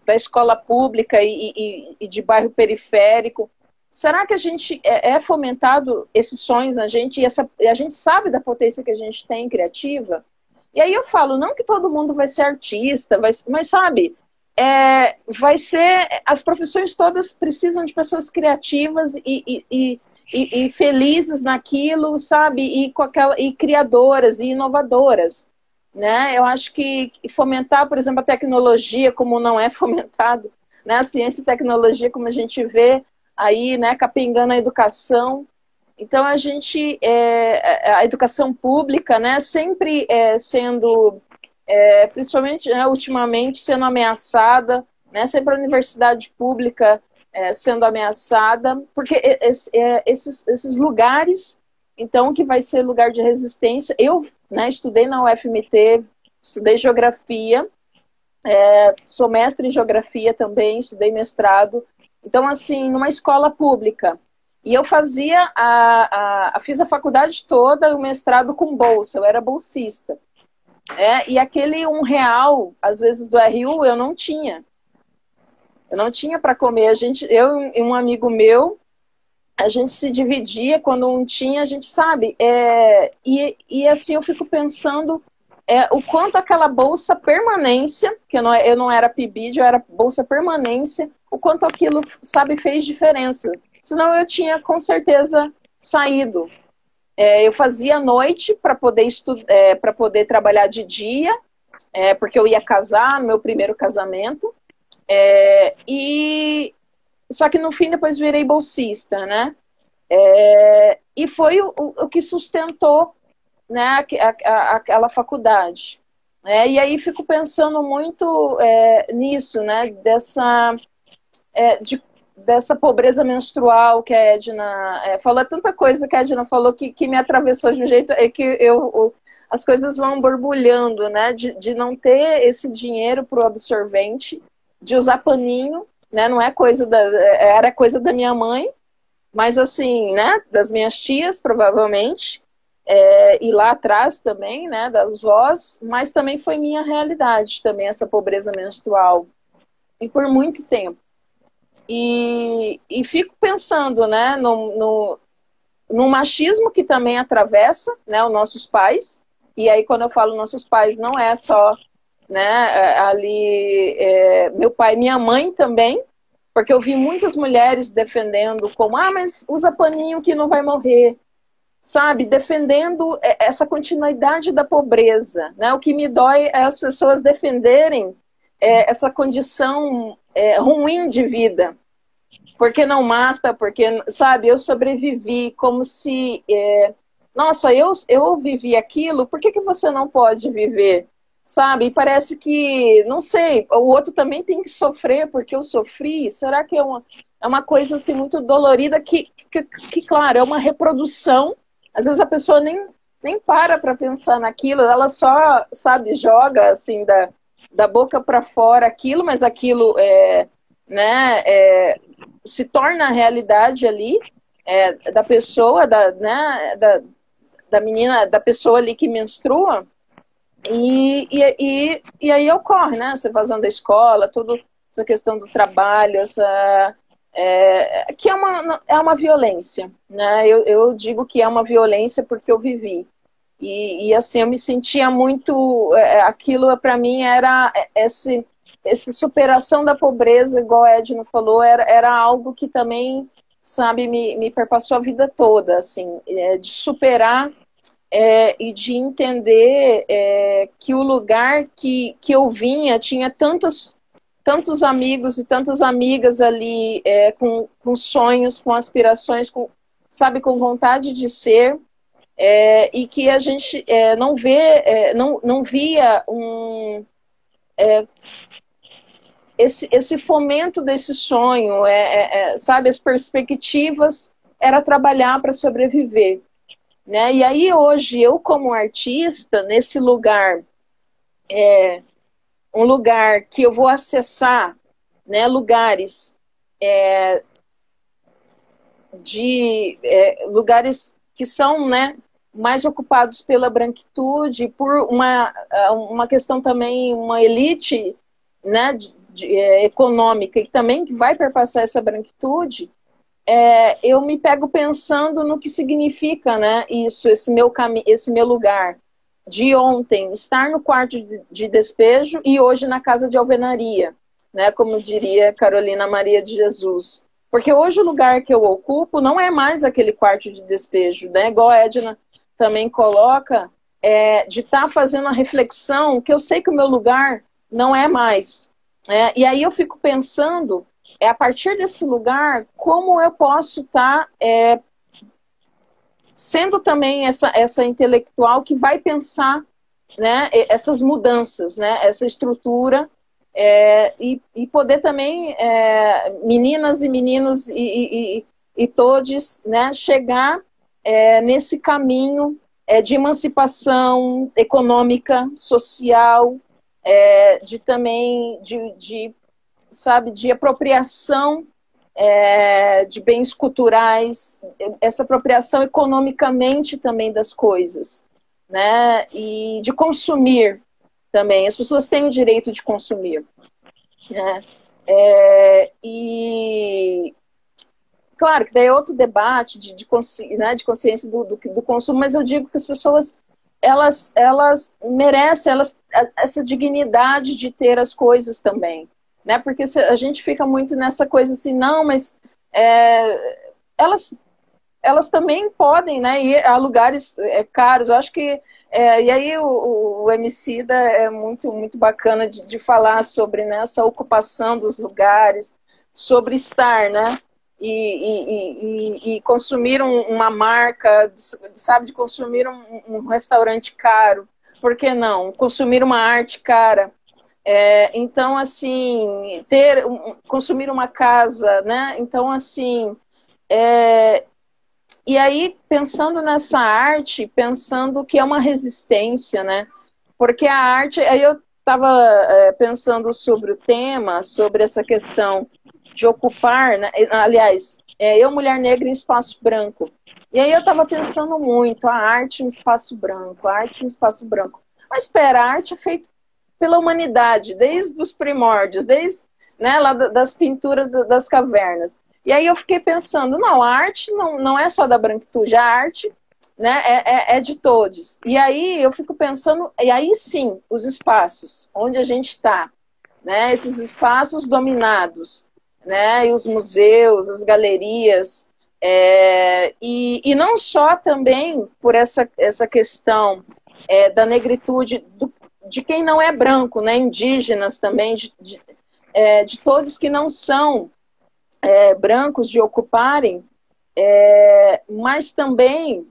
da escola pública e de bairro periférico, será que a gente fomentado esses sonhos na gente e a gente sabe da potência que a gente tem criativa? E aí eu falo, não que todo mundo vai ser artista, mas sabe, vai ser, as profissões todas precisam de pessoas criativas e felizes naquilo, sabe, e criadoras e inovadoras, né? Eu acho que fomentar, por exemplo, a tecnologia, como não é fomentado, né? A ciência e tecnologia, como a gente vê aí, né, capengando a educação. Então, a gente, a educação pública, né, sempre sendo, principalmente, né, ultimamente, sendo ameaçada, né, sempre a universidade pública sendo ameaçada, porque esses lugares, então, que vai ser lugar de resistência. Eu, né, estudei na UFMT, estudei geografia, sou mestre em geografia também, estudei mestrado. Então, assim, numa escola pública. E eu fiz a faculdade toda, o mestrado com bolsa, eu era bolsista. E aquele R$1, às vezes, do RU, eu não tinha. Eu não tinha para comer. Eu e um amigo meu, a gente se dividia, quando um tinha, a gente sabe. E assim, eu fico pensando o quanto aquela bolsa permanência, que eu não era PIBID, eu era bolsa permanência, o quanto aquilo, sabe, fez diferença. Senão eu tinha, com certeza, saído. Eu fazia à noite para poder para poder trabalhar de dia, porque eu ia casar, no meu primeiro casamento. Só que no fim depois virei bolsista, né? E foi o que sustentou, né, aquela faculdade. E aí fico pensando muito nisso, né? Dessa pobreza menstrual que a Edna falou. Tanta coisa que a Edna falou que me atravessou de um jeito que as coisas vão borbulhando, né? De não ter esse dinheiro para o absorvente, de usar paninho, né? Não é coisa era coisa da minha mãe, mas assim, né? Das minhas tias, provavelmente, e lá atrás também, né? Das vós, mas também foi minha realidade também, essa pobreza menstrual. E por muito tempo. E fico pensando, né? No machismo que também atravessa, né, os nossos pais. E aí, quando eu falo nossos pais, não é só, né, ali meu pai e minha mãe também, Porque eu vi muitas mulheres defendendo como, mas usa paninho que não vai morrer, sabe? Defendendo essa continuidade da pobreza, né? O que me dói é as pessoas defenderem essa condição ruim de vida. Porque não mata, porque, sabe, eu sobrevivi como se... nossa, eu vivi aquilo, por que você não pode viver? Sabe? E parece que, não sei, o outro também tem que sofrer porque eu sofri. Será que é uma coisa assim muito dolorida que, claro, é uma reprodução. Às vezes a pessoa nem para pensar naquilo, ela só, sabe, joga assim da boca para fora aquilo, mas aquilo se torna a realidade ali da pessoa, da menina, da pessoa ali que menstrua. E aí ocorre, né? Essa evasão da escola, toda essa questão do trabalho, que é uma violência, né? Eu digo que é uma violência porque eu vivi. E assim, eu me sentia muito... aquilo para mim era essa superação da pobreza, igual a Edna falou, era algo que também, sabe, me perpassou a vida toda, assim, de superar... e de entender que o lugar que eu vinha tinha tantos amigos e tantas amigas ali com sonhos, com aspirações, sabe, com vontade de ser, e que a gente não via esse fomento desse sonho, sabe, as perspectivas era trabalhar para sobreviver. Né? E aí hoje eu como artista nesse lugar um lugar que eu vou acessar, né, lugares lugares que são, né, mais ocupados pela branquitude, por uma questão também, uma elite, né, econômica que também vai perpassar essa branquitude. Eu me pego pensando no que significa, né, esse meu lugar de ontem, estar no quarto de despejo e hoje na casa de alvenaria, né, como diria Carolina Maria de Jesus. Porque hoje o lugar que eu ocupo não é mais aquele quarto de despejo, né, igual a Edna também coloca, de estar fazendo a reflexão que eu sei que o meu lugar não é mais. E aí eu fico pensando... a partir desse lugar, como eu posso estar sendo também essa intelectual que vai pensar, né, essas mudanças, né, essa estrutura, e poder também, meninas e meninos e todos, né, chegar nesse caminho de emancipação econômica, social, de também sabe, de apropriação de bens culturais, essa apropriação economicamente também das coisas, né? E de consumir também. As pessoas têm o direito de consumir, né? E claro que daí é outro debate de consciência do consumo, mas eu digo que as pessoas elas merecem essa dignidade de ter as coisas também. Né? Porque a gente fica muito nessa coisa assim, não, mas elas também podem, né, ir a lugares caros. Eu acho que e aí o Emicida é muito, muito bacana de falar sobre, né, essa ocupação dos lugares, sobre estar, né, e consumir uma marca, sabe, de consumir um restaurante caro, por que não? Consumir uma arte cara. Então, assim, consumir uma casa, né? Então, assim, e aí, pensando nessa arte, pensando que é uma resistência, né? Porque a arte, aí eu estava pensando sobre o tema, sobre essa questão de ocupar, né? Aliás, eu, mulher negra em espaço branco. E aí eu estava pensando muito, a arte em espaço branco, a arte em espaço branco. Mas espera, a arte é feita pela humanidade, desde os primórdios, desde, né, lá das pinturas das cavernas. E aí eu fiquei pensando, não, a arte não é só da branquitude, a arte, né, é de todos. E aí eu fico pensando, e aí sim, os espaços onde a gente está, né, esses espaços dominados, né? E os museus, as galerias, e não só também por essa questão da negritude de quem não é branco, né? Indígenas também, de todos que não são brancos, de ocuparem, mas também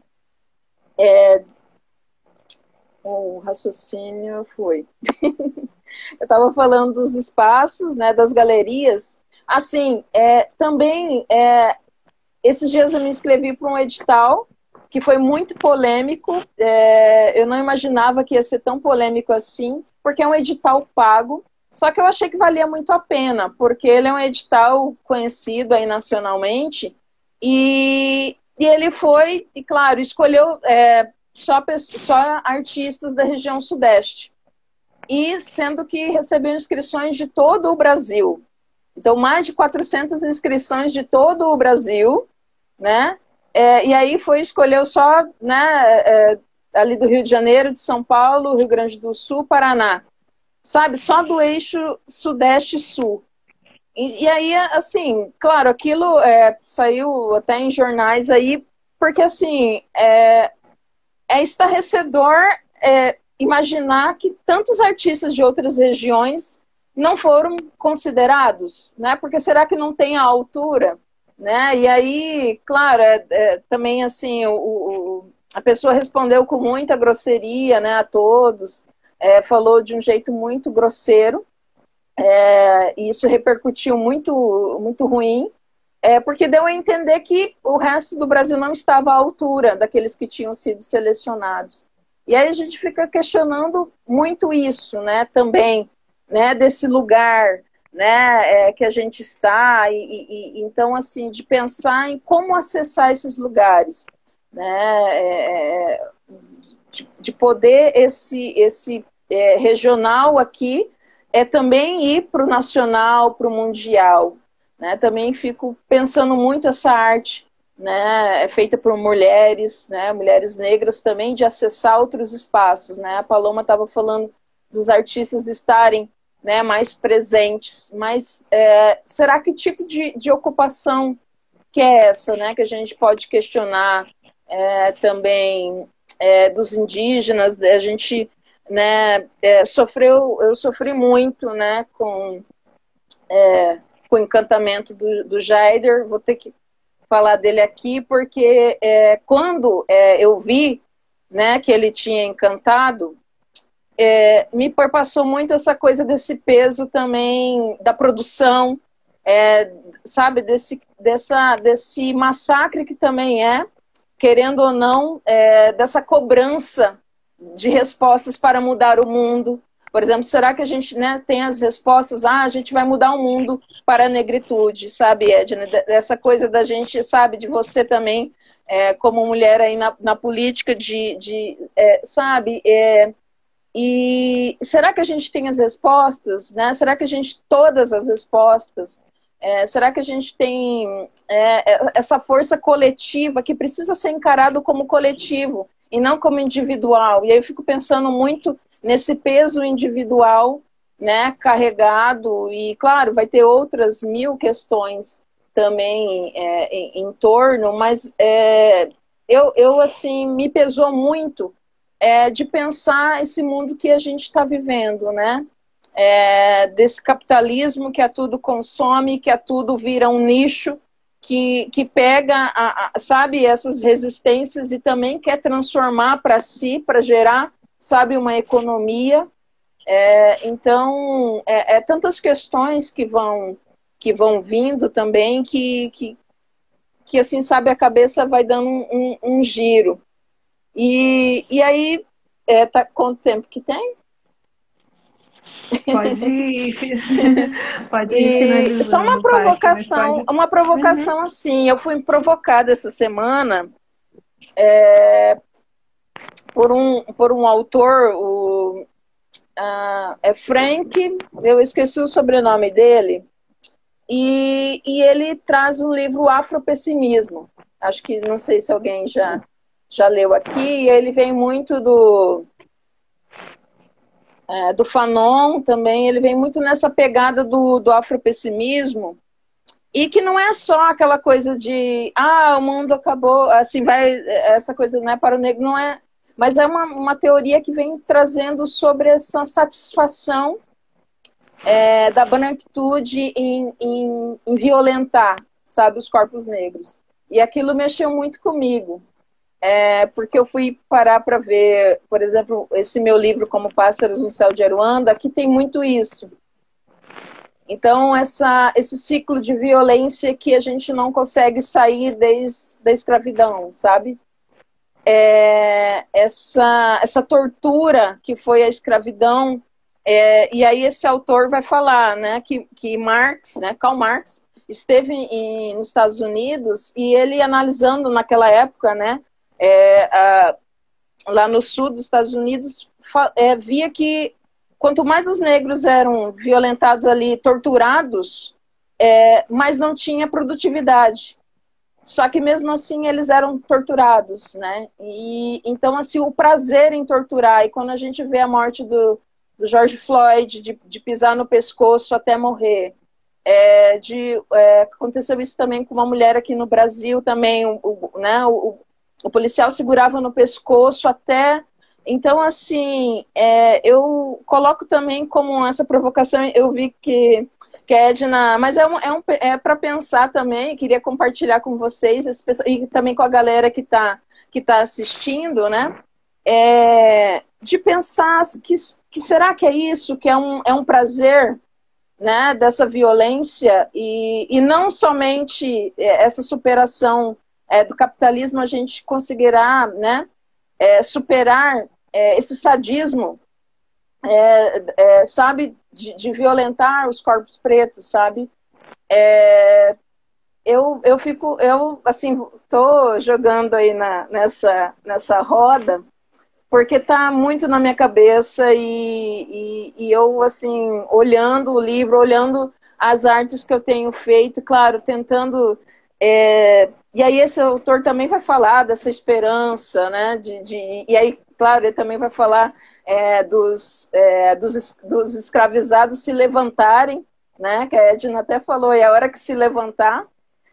o raciocínio foi. Eu estava falando dos espaços, né, das galerias. Assim, também, esses dias eu me inscrevi para um edital que foi muito polêmico. Eu não imaginava que ia ser tão polêmico assim, porque é um edital pago. Só que eu achei que valia muito a pena, porque ele é um edital conhecido aí nacionalmente, e ele foi, e claro, escolheu só artistas da região sudeste, e sendo que recebeu inscrições de todo o Brasil. Então, mais de 400 inscrições de todo o Brasil, né? E aí escolheu só, né, ali do Rio de Janeiro, de São Paulo, Rio Grande do Sul, Paraná. Sabe, só do eixo Sudeste-Sul. E aí, assim, claro, aquilo saiu até em jornais aí, porque, assim, é estarrecedor imaginar que tantos artistas de outras regiões não foram considerados, né? Porque será que não tem a altura, né? E aí, claro, também, assim, a pessoa respondeu com muita grosseria, né, a todos, falou de um jeito muito grosseiro, e isso repercutiu muito, muito ruim, porque deu a entender que o resto do Brasil não estava à altura daqueles que tinham sido selecionados. E aí a gente fica questionando muito isso, né, também, né, desse lugar, né, que a gente está, então, assim, de pensar em como acessar esses lugares, né, de poder esse regional aqui também ir para o nacional, para o mundial, né? Também fico pensando muito essa arte, né, feita por mulheres, né, mulheres negras também, de acessar outros espaços, né? A Paloma estava falando dos artistas estarem, né, mais presentes, mas será que tipo de ocupação que é essa, né, que a gente pode questionar também dos indígenas? A gente, né, eu sofri muito, né, com o encantamento do Jaider. Vou ter que falar dele aqui, porque quando eu vi, né, que ele tinha encantado, me perpassou muito essa coisa desse peso também da produção, sabe, desse massacre que também querendo ou não, dessa cobrança de respostas para mudar o mundo. Por exemplo, será que a gente, né, tem as respostas? A gente vai mudar o mundo para a negritude, sabe, Edna? Dessa coisa da gente, sabe, de você também, como mulher aí na política, sabe, e será que a gente tem as respostas, né? Será que a gente todas as respostas? Será que a gente tem essa força coletiva que precisa ser encarado como coletivo e não como individual? E aí eu fico pensando muito nesse peso individual, né, carregado, e claro, vai ter outras 1000 questões também em torno, mas eu assim, me pesou muito de pensar esse mundo que a gente está vivendo, né? Desse capitalismo que a tudo consome, que a tudo vira um nicho, que pega, sabe, essas resistências e também quer transformar para si, para gerar, sabe, uma economia. Então, tantas questões que vão vindo também, que assim, sabe, a cabeça vai dando um giro. E aí, quanto tempo que tem? Pode ir. Pode ir. Só uma provocação, uma provocação assim. Eu fui provocada essa semana por um autor, Frank, eu esqueci o sobrenome dele, e ele traz um livro, Afropessimismo. Acho que, não sei se alguém já leu aqui. Ele vem muito do Fanon também. Ele vem muito nessa pegada do afropessimismo, E que não é só aquela coisa de, o mundo acabou, assim, essa coisa não é para o negro, não é, mas é uma teoria que vem trazendo sobre essa satisfação da branquitude em violentar, sabe, os corpos negros. E aquilo mexeu muito comigo, porque eu fui parar para ver, por exemplo, esse meu livro, Como Pássaros no Céu de Aruanda, que tem muito isso. Então, esse ciclo de violência que a gente não consegue sair desde a escravidão, sabe? Essa tortura que foi a escravidão, e aí esse autor vai falar, né, que Marx, né, Karl Marx, esteve nos Estados Unidos e ele analisando naquela época, né, lá no sul dos Estados Unidos, via que quanto mais os negros eram violentados ali, torturados, mais não tinha produtividade. Só que mesmo assim eles eram torturados, né? E então assim o prazer em torturar, e quando a gente vê a morte do George Floyd, de pisar no pescoço até morrer, aconteceu isso também com uma mulher aqui no Brasil também, né? O policial segurava no pescoço até. Então, assim, eu coloco também como essa provocação, eu vi que a Edna, mas é para pensar também, queria compartilhar com vocês, e também com a galera que tá assistindo, né, de pensar que será que é isso, que é um prazer, né, dessa violência, e não somente essa superação do capitalismo, a gente conseguirá, né, superar esse sadismo, sabe, de violentar os corpos pretos, sabe? Eu assim, tô jogando aí nessa roda, porque tá muito na minha cabeça e eu, assim, olhando o livro, olhando as artes que eu tenho feito, claro, tentando... E aí esse autor também vai falar dessa esperança, né? E aí, claro, ele também vai falar dos escravizados se levantarem, né? Que a Edna até falou, é a hora que se levantar,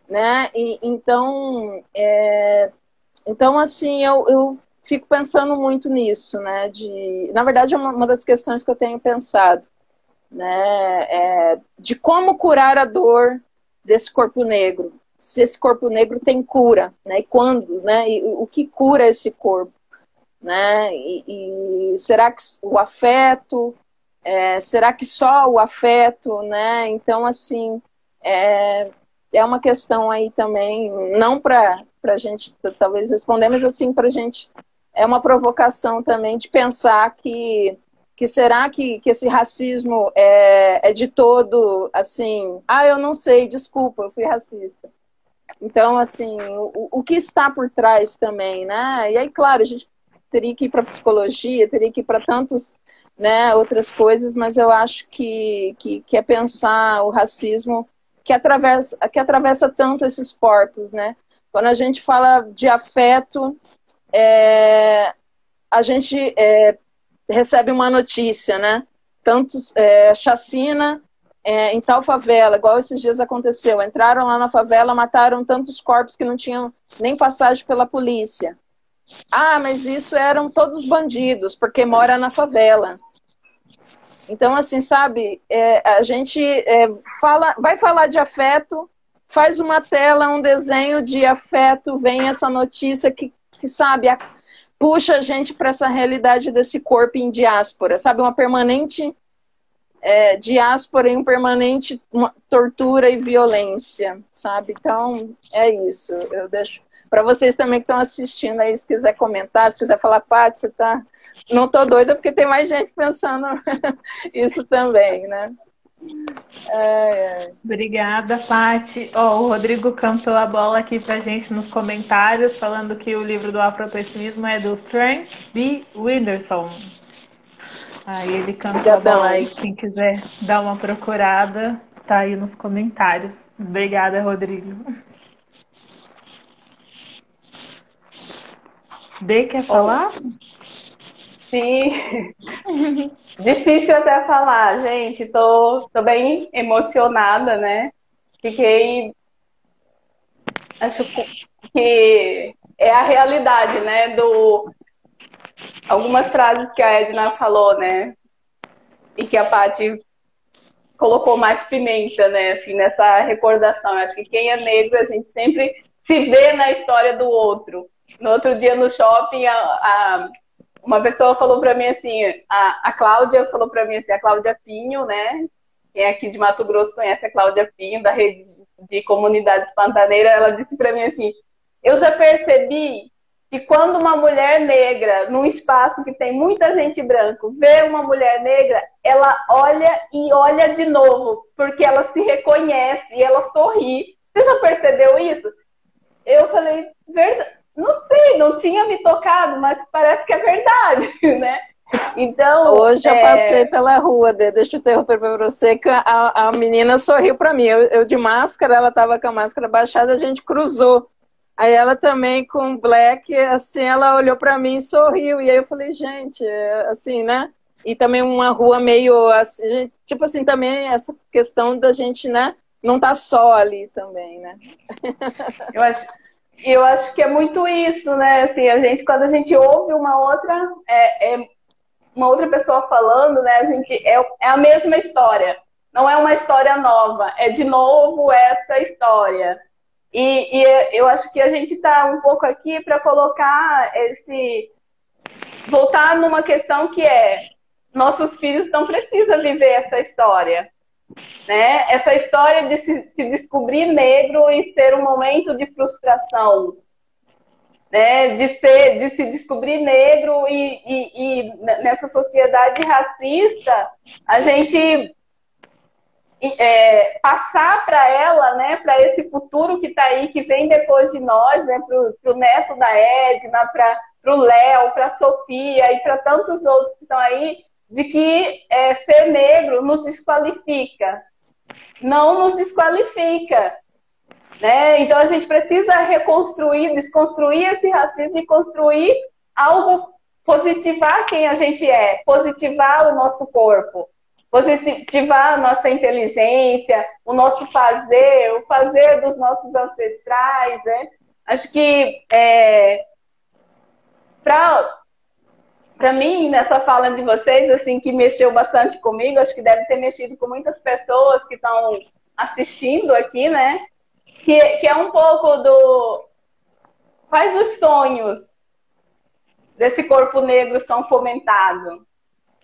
né? Então, assim, eu fico pensando muito nisso, né? Na verdade, é uma das questões que eu tenho pensado, né? De como curar a dor desse corpo negro. Se esse corpo negro tem cura, né? E quando, né? E o que cura esse corpo, né? E será que o afeto? Será que só o afeto, né? Então, assim, é uma questão aí também, não para a gente talvez responder, mas assim para a gente é uma provocação também de pensar que será que esse racismo é de todo, assim, eu não sei, desculpa, eu fui racista. Então, assim, o que está por trás também, né? E aí, claro, a gente teria que ir para psicologia, teria que ir para tantos, né, outras coisas, mas eu acho que é pensar o racismo que atravessa tanto esses corpos, né? Quando a gente fala de afeto, a gente recebe uma notícia, né? Tantos chacina em tal favela, igual esses dias aconteceu. Entraram lá na favela, mataram tantos corpos que não tinham nem passagem pela polícia. Mas isso eram todos bandidos, porque mora na favela. Então, assim, sabe, a gente vai falar de afeto, faz uma tela, um desenho de afeto, vem essa notícia que sabe, puxa a gente para essa realidade desse corpo em diáspora, sabe, uma permanente diáspora e permanente tortura e violência, sabe? Então, é isso. Eu deixo para vocês também que estão assistindo aí, se quiser comentar, se quiser falar, Paty, você tá... Não tô doida, porque tem mais gente pensando isso também, né? Obrigada, Paty. O Rodrigo cantou a bola aqui pra gente nos comentários, falando que o livro do afropessimismo é do Frank B. Wilderson. Aí ele cantou a bola aí, quem quiser dar uma procurada, tá aí nos comentários. Obrigada, Rodrigo. Dê, quer falar? Sim. Difícil até falar, gente. Tô bem emocionada, né? fiquei... Acho que é a realidade, né? Algumas frases que a Edna falou, né? E que a Paty colocou mais pimenta, né? Assim, nessa recordação. Eu acho que quem é negro, a gente sempre se vê na história do outro. No outro dia no shopping, uma pessoa falou para mim assim, a Cláudia falou para mim assim, a Cláudia Pinho, né? Quem é aqui de Mato Grosso conhece a Cláudia Pinho, da rede de comunidades pantaneiras, ela disse para mim assim, eu já percebi que quando uma mulher negra, num espaço que tem muita gente branca, vê uma mulher negra, ela olha e olha de novo, porque ela se reconhece e ela sorri. Você já percebeu isso? Eu falei, verdade, não sei, não tinha me tocado, mas parece que é verdade, né? Então, hoje eu passei pela rua, deixa eu interromper para você, que a menina sorriu para mim. Eu de máscara, ela estava com a máscara baixada, a gente cruzou. Aí ela também com black, assim, ela olhou para mim e sorriu. E aí eu falei, gente, assim, né? E também uma rua meio, assim, tipo assim, também essa questão da gente, né? Não tá só ali também, né? Eu acho que é muito isso, né? Assim, quando a gente ouve uma outra pessoa falando, né? É a mesma história. Não é uma história nova. É de novo essa história. E eu acho que a gente está um pouco aqui para colocar voltar numa questão que nossos filhos não precisam viver essa história, né? Essa história de se descobrir negro e ser um momento de frustração, né? De se descobrir negro e nessa sociedade racista, a gente passar para ela, né, para esse futuro que está aí, que vem depois de nós, né, para o neto da Edna, para o Léo, para a Sofia e para tantos outros que estão aí, de que ser negro nos desqualifica. Não nos desqualifica. Né? Então a gente precisa reconstruir, desconstruir esse racismo e construir algo, positivar quem a gente é, positivar o nosso corpo, positivar a nossa inteligência, o nosso fazer, o fazer dos nossos ancestrais, né? Acho que para mim, nessa fala de vocês, assim, que mexeu bastante comigo, acho que deve ter mexido com muitas pessoas que estão assistindo aqui, né? Que é um pouco quais os sonhos desse corpo negro são fomentados?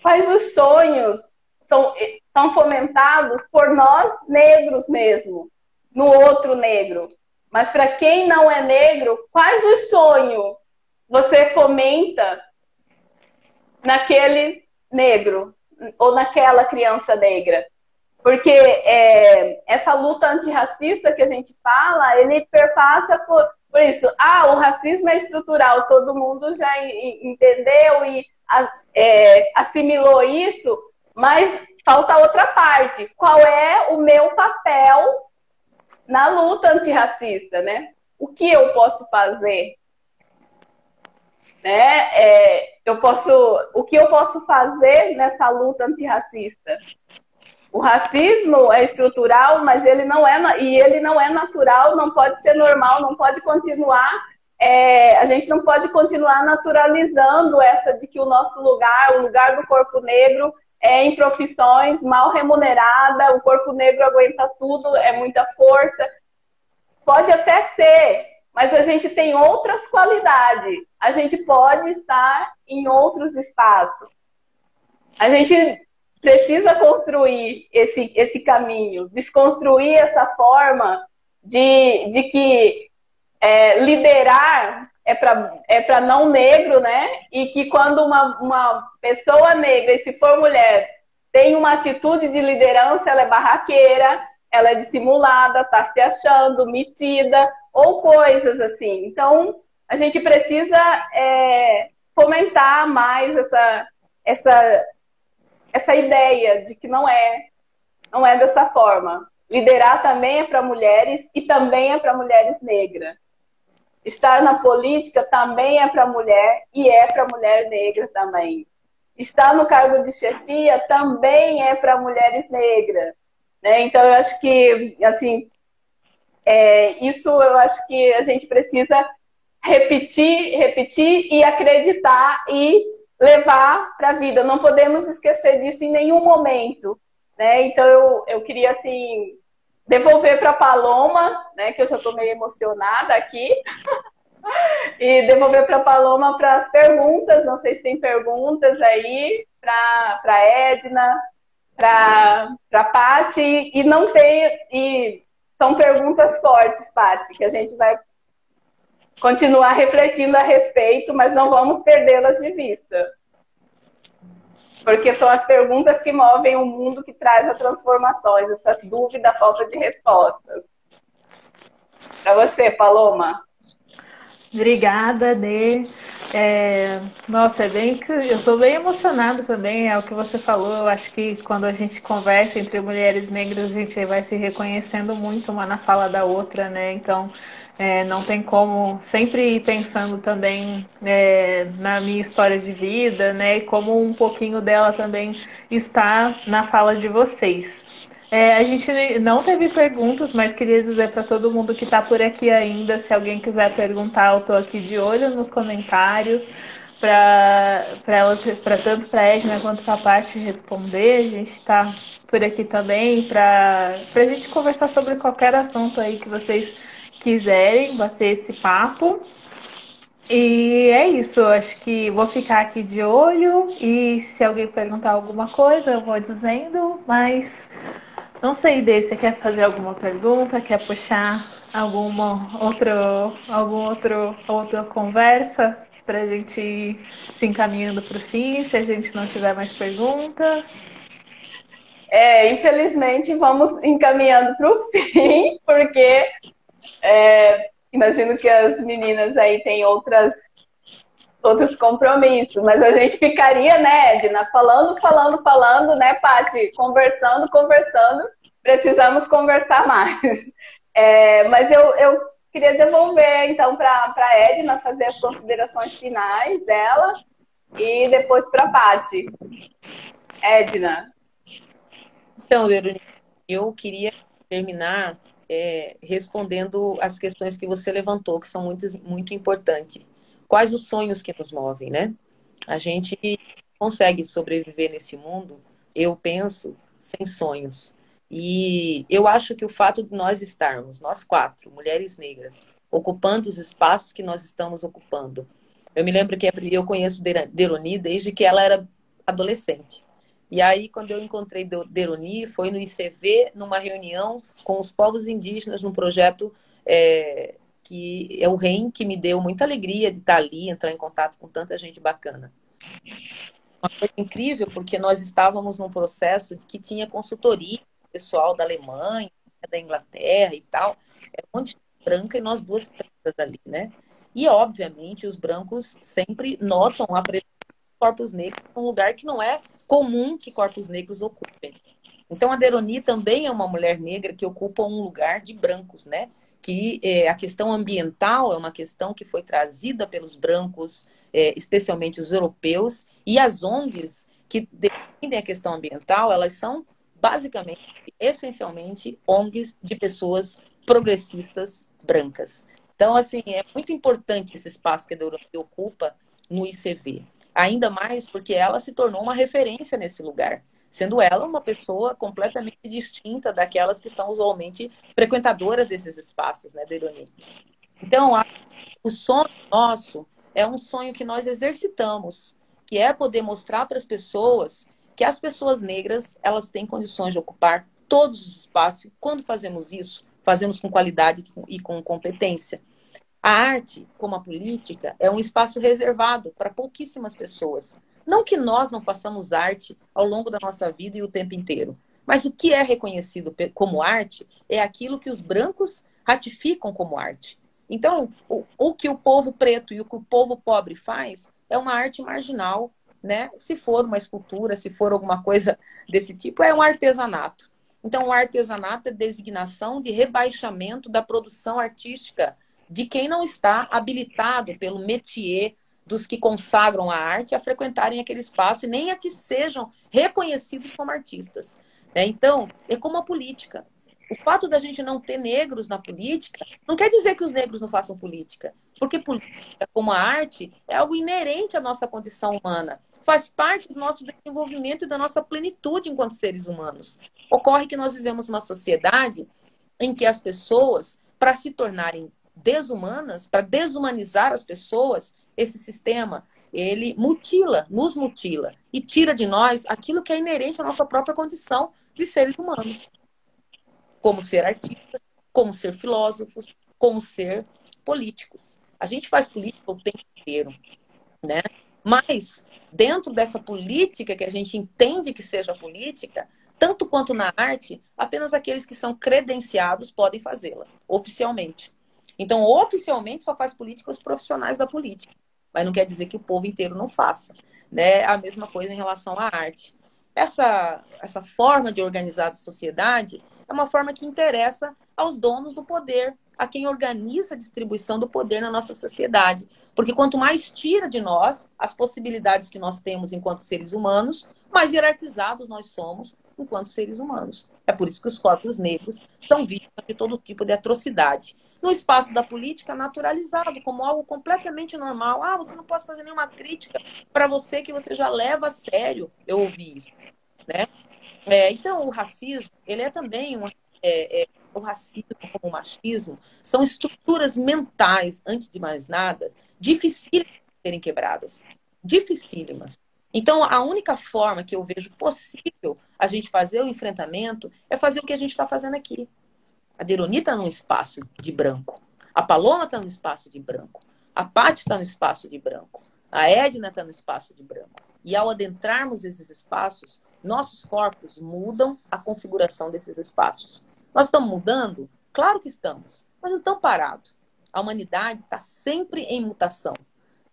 Quais os sonhos são fomentados por nós negros mesmo, no outro negro? Mas para quem não é negro, quais os sonhos você fomenta naquele negro ou naquela criança negra? Porque essa luta antirracista que a gente fala, ele perpassa por isso. O racismo é estrutural, todo mundo já entendeu e assimilou isso, mas falta outra parte. Qual é o meu papel na luta antirracista, né? O que eu posso fazer? Né? O que eu posso fazer nessa luta antirracista? O racismo é estrutural, mas ele não é natural, não pode ser normal, não pode continuar. A gente não pode continuar naturalizando essa de que o nosso lugar, o lugar do corpo negro, é em profissões mal remuneradas, o corpo negro aguenta tudo, é muita força. Pode até ser, mas a gente tem outras qualidades. A gente pode estar em outros espaços. A gente precisa construir esse caminho, desconstruir essa forma de que liderar é para não negro, né? E que quando uma pessoa negra, e se for mulher, tem uma atitude de liderança, ela é barraqueira, ela é dissimulada, está se achando, metida, ou coisas assim. Então, a gente precisa fomentar mais essa ideia de que não é dessa forma. Liderar também é para mulheres e também é para mulheres negras. Estar na política também é para mulher e é para mulher negra também. Estar no cargo de chefia também é para mulheres negras. Né? Então, eu acho que, assim, Isso eu acho que a gente precisa repetir e acreditar e levar para a vida. Não podemos esquecer disso em nenhum momento, né? Então eu queria assim devolver para a Paloma, né? Que eu já estou meio emocionada aqui, e devolver para a Paloma para as perguntas. Não sei se tem perguntas aí para Edna, para Paty, e não tem, e são perguntas fortes, Paty, que a gente vai continuar refletindo a respeito, mas não vamos perdê-las de vista. Porque são as perguntas que movem o mundo, que traz as transformações, essas dúvidas, a falta de respostas. Para você, Paloma. Obrigada, Dê. Nossa, eu estou bem emocionada também, é o que você falou. Eu acho que quando a gente conversa entre mulheres negras, a gente vai se reconhecendo muito uma na fala da outra, né? Então, não tem como sempre ir pensando também na minha história de vida, né? E como um pouquinho dela também está na fala de vocês. A gente não teve perguntas, mas queria dizer para todo mundo que está por aqui ainda, se alguém quiser perguntar, eu estou aqui de olho nos comentários para tanto para a Edna quanto para a Paty responder. A gente está por aqui também para a gente conversar sobre qualquer assunto aí que vocês quiserem, bater esse papo. E é isso, acho que vou ficar aqui de olho e se alguém perguntar alguma coisa eu vou dizendo, mas não sei, Dê, você quer fazer alguma pergunta? Quer puxar alguma outra conversa para a gente ir se encaminhando para o fim, se a gente não tiver mais perguntas? Infelizmente, vamos encaminhando para o fim, porque imagino que as meninas aí têm outros compromissos, mas a gente ficaria, né, Edna, falando, né, Paty, conversando, precisamos conversar mais. Mas eu queria devolver, então, para a Edna fazer as considerações finais dela e depois para a Paty. Edna. Então, Verônica, eu queria terminar respondendo as questões que você levantou, que são muito, muito importantes. Quais os sonhos que nos movem, né? A gente consegue sobreviver nesse mundo, eu penso, sem sonhos. E eu acho que o fato de nós estarmos, nós 4, mulheres negras, ocupando os espaços que nós estamos ocupando. Eu me lembro que eu conheço Deroni desde que ela era adolescente. E aí, quando eu encontrei Deroni, foi no ICV, numa reunião com os povos indígenas, num projeto que é o REM, que me deu muita alegria de estar ali, entrar em contato com tanta gente bacana. Uma coisa incrível, porque nós estávamos num processo que tinha consultoria, pessoal da Alemanha, da Inglaterra e tal, um monte de branca e nós 2 pretas ali, né? E, obviamente, os brancos sempre notam a presença dos corpos negros num lugar que não é comum que corpos negros ocupem. Então, a Deroni também é uma mulher negra que ocupa um lugar de brancos, né? Que a questão ambiental é uma questão que foi trazida pelos brancos, especialmente os europeus, e as ONGs que defendem a questão ambiental, elas são basicamente, essencialmente, ONGs de pessoas progressistas brancas. Então, assim, é muito importante esse espaço que a Deroni ocupa no ICV. Ainda mais porque ela se tornou uma referência nesse lugar, sendo ela uma pessoa completamente distinta daquelas que são usualmente frequentadoras desses espaços, né, Deroni? Então, o sonho nosso é um sonho que nós exercitamos, que é poder mostrar para as pessoas que as pessoas negras, elas têm condições de ocupar todos os espaços. Quando fazemos isso, fazemos com qualidade e com competência. A arte, como a política, é um espaço reservado para pouquíssimas pessoas. Não que nós não façamos arte ao longo da nossa vida e o tempo inteiro, mas o que é reconhecido como arte é aquilo que os brancos ratificam como arte. Então, o que o povo preto e o que o povo pobre faz é uma arte marginal, né? Se for uma escultura, se for alguma coisa desse tipo, é um artesanato. Então, o artesanato é designação de rebaixamento da produção artística de quem não está habilitado pelo métier dos que consagram a arte a frequentarem aquele espaço e nem a que sejam reconhecidos como artistas. Então, é como a política. O fato da gente não ter negros na política não quer dizer que os negros não façam política. Porque política, como a arte, é algo inerente à nossa condição humana. Faz parte do nosso desenvolvimento e da nossa plenitude enquanto seres humanos. Ocorre que nós vivemos uma sociedade em que as pessoas, para se tornarem desumanas, para desumanizar as pessoas, esse sistema, ele mutila, nos mutila e tira de nós aquilo que é inerente à nossa própria condição de seres humanos. Como ser artistas, como ser filósofos, como ser políticos. A gente faz política o tempo inteiro, né? Mas, dentro dessa política que a gente entende que seja política, tanto quanto na arte, apenas aqueles que são credenciados podem fazê-la, oficialmente. Então, oficialmente, só faz política os profissionais da política. Mas não quer dizer que o povo inteiro não faça, né? A mesma coisa em relação à arte. Essa forma de organizar a sociedade é uma forma que interessa aos donos do poder, a quem organiza a distribuição do poder na nossa sociedade. Porque quanto mais tira de nós as possibilidades que nós temos enquanto seres humanos, mais hierarquizados nós somos enquanto seres humanos. É por isso que os corpos negros são vítimas de todo tipo de atrocidade. No espaço da política, naturalizado como algo completamente normal. Ah, você não pode fazer nenhuma crítica para você que você já leva a sério. Eu ouvi isso, né? Então, o racismo, ele é também o racismo como o machismo, são estruturas mentais, antes de mais nada, difíceis de serem quebradas. Dificílimas. Então, a única forma que eu vejo possível a gente fazer o enfrentamento é fazer o que a gente está fazendo aqui. A Deroni está num espaço de branco. A Paloma está num espaço de branco. A Paty está no espaço de branco. A Edna está no espaço de branco. E ao adentrarmos esses espaços, nossos corpos mudam a configuração desses espaços. Nós estamos mudando? Claro que estamos, mas não estamos parados. A humanidade está sempre em mutação.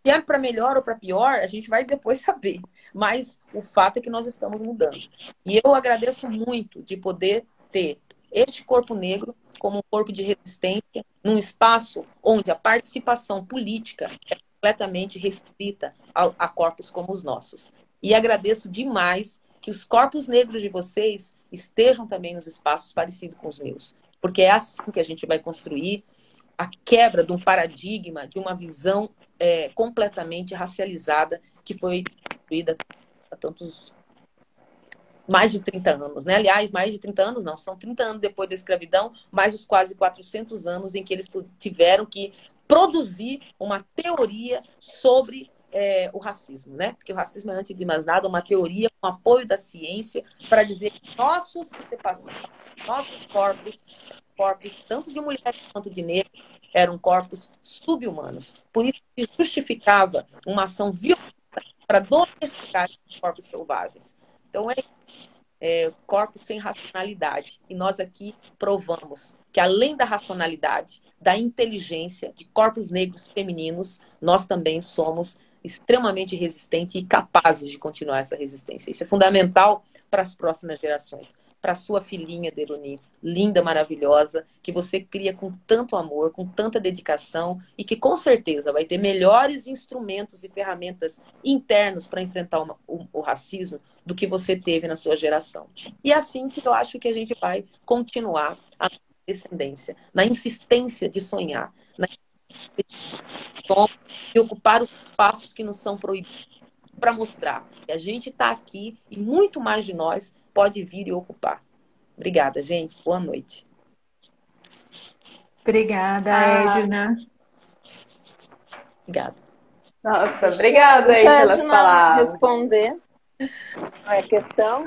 Se é para melhor ou para pior, a gente vai depois saber. Mas o fato é que nós estamos mudando. E eu agradeço muito de poder ter este corpo negro como um corpo de resistência num espaço onde a participação política é completamente restrita a corpos como os nossos. E agradeço demais que os corpos negros de vocês estejam também nos espaços parecidos com os meus. Porque é assim que a gente vai construir a quebra de um paradigma, de uma visão completamente racializada que foi construída há tantos... mais de 30 anos, né? Aliás, mais de 30 anos não, são 30 anos depois da escravidão, mais os quase 400 anos em que eles tiveram que produzir uma teoria sobre o racismo, né? Porque o racismo é, antes de mais nada, uma teoria com apoio da ciência para dizer que nossos antepassados, nossos corpos, tanto de mulheres quanto de negros, eram corpos sub-humanos. Por isso que justificava uma ação violenta para domesticar os corpos selvagens. Então, corpos sem racionalidade. E nós aqui provamos que, além da racionalidade, da inteligência, de corpos negros femininos, nós também somos extremamente resistentes e capazes de continuar essa resistência. Isso é fundamental para as próximas gerações. Para a sua filhinha, Deroni, linda, maravilhosa, que você cria com tanto amor, com tanta dedicação e que com certeza vai ter melhores instrumentos e ferramentas internos para enfrentar o racismo do que você teve na sua geração. E assim que eu acho que a gente vai continuar a descendência, na insistência de sonhar, na de ocupar os espaços que nos são proibidos, para mostrar que a gente está aqui e muito mais de nós pode vir e ocupar. Obrigada, gente. Boa noite. Obrigada, Edna. Obrigada. Nossa, obrigada aí pelas Edna palavras. Responder a questão.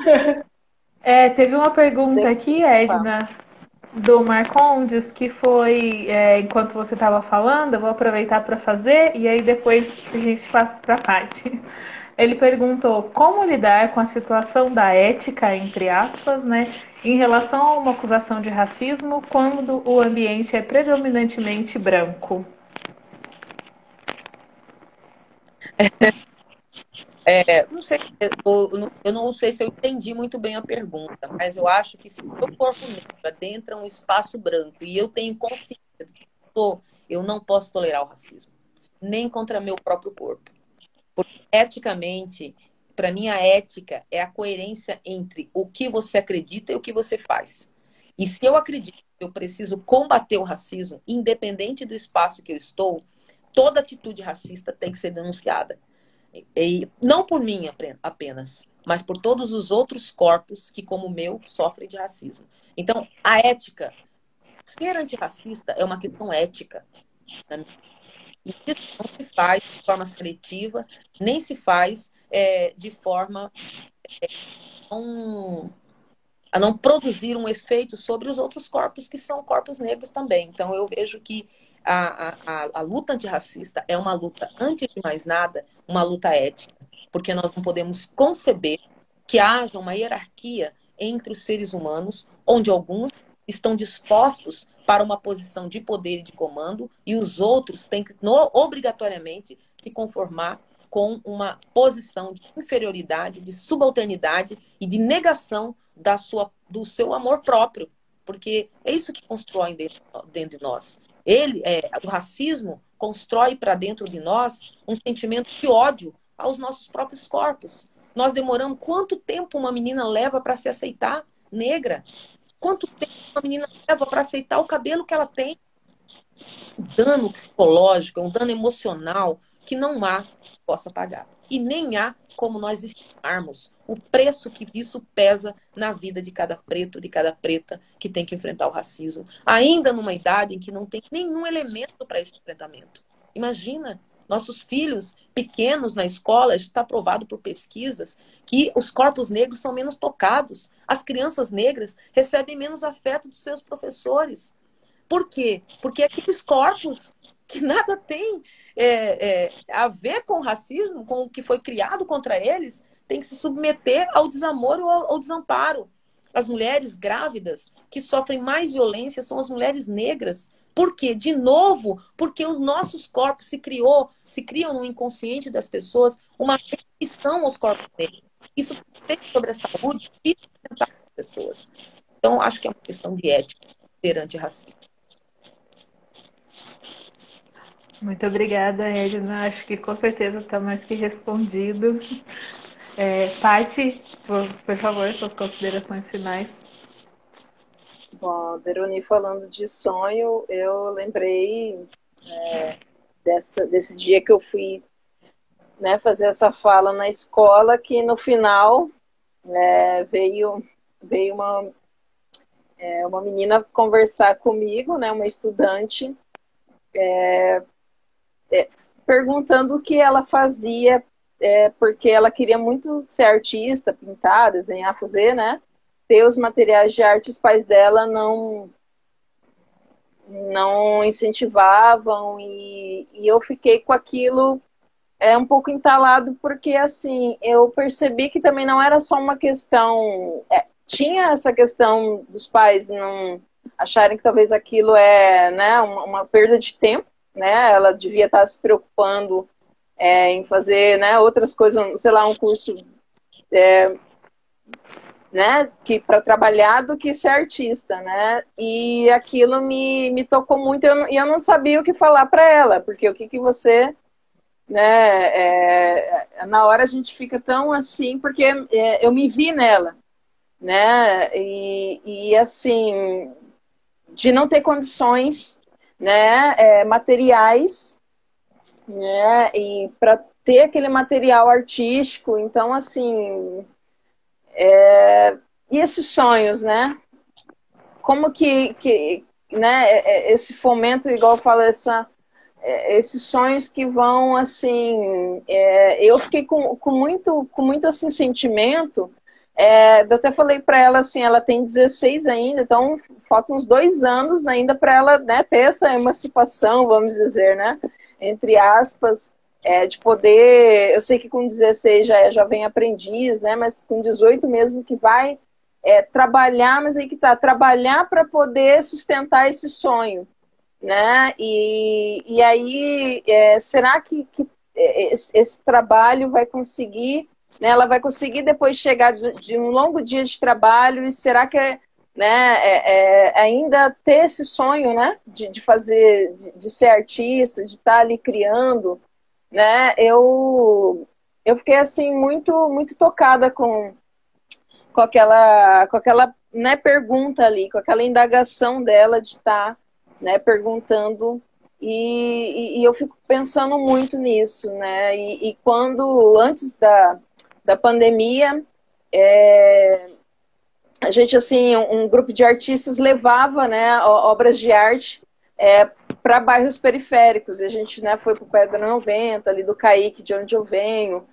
Teve uma pergunta aqui, Edna, do Marcondes, que foi, enquanto você estava falando, eu vou aproveitar para fazer e aí depois a gente passa para a Paty. Ele perguntou como lidar com a situação da ética, entre aspas, né, em relação a uma acusação de racismo quando o ambiente é predominantemente branco. Não sei, eu não sei se eu entendi muito bem a pergunta, mas eu acho que se o meu corpo negro adentra um espaço branco e eu tenho consciência do que eu não posso tolerar o racismo, nem contra meu próprio corpo. Porque, eticamente, para mim, a ética é a coerência entre o que você acredita e o que você faz. E se eu acredito que eu preciso combater o racismo, independente do espaço que eu estou, toda atitude racista tem que ser denunciada. E não por mim apenas, mas por todos os outros corpos que, como o meu, sofrem de racismo. Então, a ética, ser antirracista é uma questão ética. E isso não se faz de forma seletiva, nem se faz de forma a não produzir um efeito sobre os outros corpos, que são corpos negros também. Então, eu vejo que a luta antirracista é uma luta, antes de mais nada, uma luta ética, porque nós não podemos conceber que haja uma hierarquia entre os seres humanos, onde alguns estão dispostos para uma posição de poder e de comando, e os outros têm que, obrigatoriamente, se conformar com uma posição de inferioridade, de subalternidade e de negação do seu amor próprio, porque é isso que constrói dentro de nós. O racismo constrói para dentro de nós um sentimento de ódio aos nossos próprios corpos. Nós demoramos quanto tempo uma menina leva para se aceitar negra? Quanto tempo uma menina leva para aceitar o cabelo que ela tem? Um dano psicológico, um dano emocional que não há que possa pagar. E nem há como nós estimarmos o preço que isso pesa na vida de cada preto, de cada preta que tem que enfrentar o racismo. Ainda numa idade em que não tem nenhum elemento para esse enfrentamento. Imagina, nossos filhos pequenos na escola, está provado por pesquisas que os corpos negros são menos tocados. As crianças negras recebem menos afeto dos seus professores. Por quê? Porque aqueles corpos que nada tem a ver com o racismo, com o que foi criado contra eles, tem que se submeter ao desamor ou ao desamparo. As mulheres grávidas que sofrem mais violência são as mulheres negras. Por quê? De novo, porque os nossos corpos se criam no inconsciente das pessoas uma restrição aos corpos negros. Isso tem sobre a saúde e das pessoas. Então, acho que é uma questão de ética ser antirracista. Muito obrigada, Edna. Acho que com certeza está mais que respondido. Paty, por favor, suas considerações finais. Bom, Deroni, falando de sonho, eu lembrei desse dia que eu fui, né, fazer essa fala na escola, que no final veio uma menina conversar comigo, né, uma estudante, perguntando o que ela fazia, porque ela queria muito ser artista, pintar, desenhar, fazer, né? Ter os materiais de arte, os pais dela não incentivavam, e eu fiquei com aquilo um pouco entalado, porque assim, eu percebi que também não era só uma questão, tinha essa questão dos pais não acharem que talvez aquilo né, uma perda de tempo, né? Ela devia estar se preocupando em fazer, né, outras coisas, sei lá, um curso né, para trabalhar, do que ser artista, né? E aquilo me tocou muito, e eu não sabia o que falar para ela, porque o que você, né, na hora a gente fica tão assim, porque eu me vi nela, né? E assim, de não ter condições, né, materiais, né, e para ter aquele material artístico. Então, assim, e esses sonhos, né, como que né, esse fomento, igual eu falo, esses sonhos que vão, assim, eu fiquei com muito assim, sentimento. Eu até falei para ela assim, ela tem 16 ainda, então faltam uns 2 anos ainda para ela, né, ter essa emancipação, vamos dizer, né, entre aspas, de poder. Eu sei que com 16 já é jovem aprendiz, né, mas com 18 mesmo que vai trabalhar, mas aí que tá, trabalhar para poder sustentar esse sonho, né, e aí será que esse trabalho vai conseguir, né, ela vai conseguir depois chegar de um longo dia de trabalho, e será que né, ainda ter esse sonho, né, de fazer, de ser artista, de estar ali criando, né? Eu fiquei assim muito tocada com aquela né, pergunta ali, com aquela indagação dela de estar, né, perguntando, e eu fico pensando muito nisso, né, e quando, antes da pandemia, a gente, assim, um grupo de artistas levava, né, obras de arte para bairros periféricos, e a gente, né, foi para o Pedra 90, ali do Caique, de onde eu venho,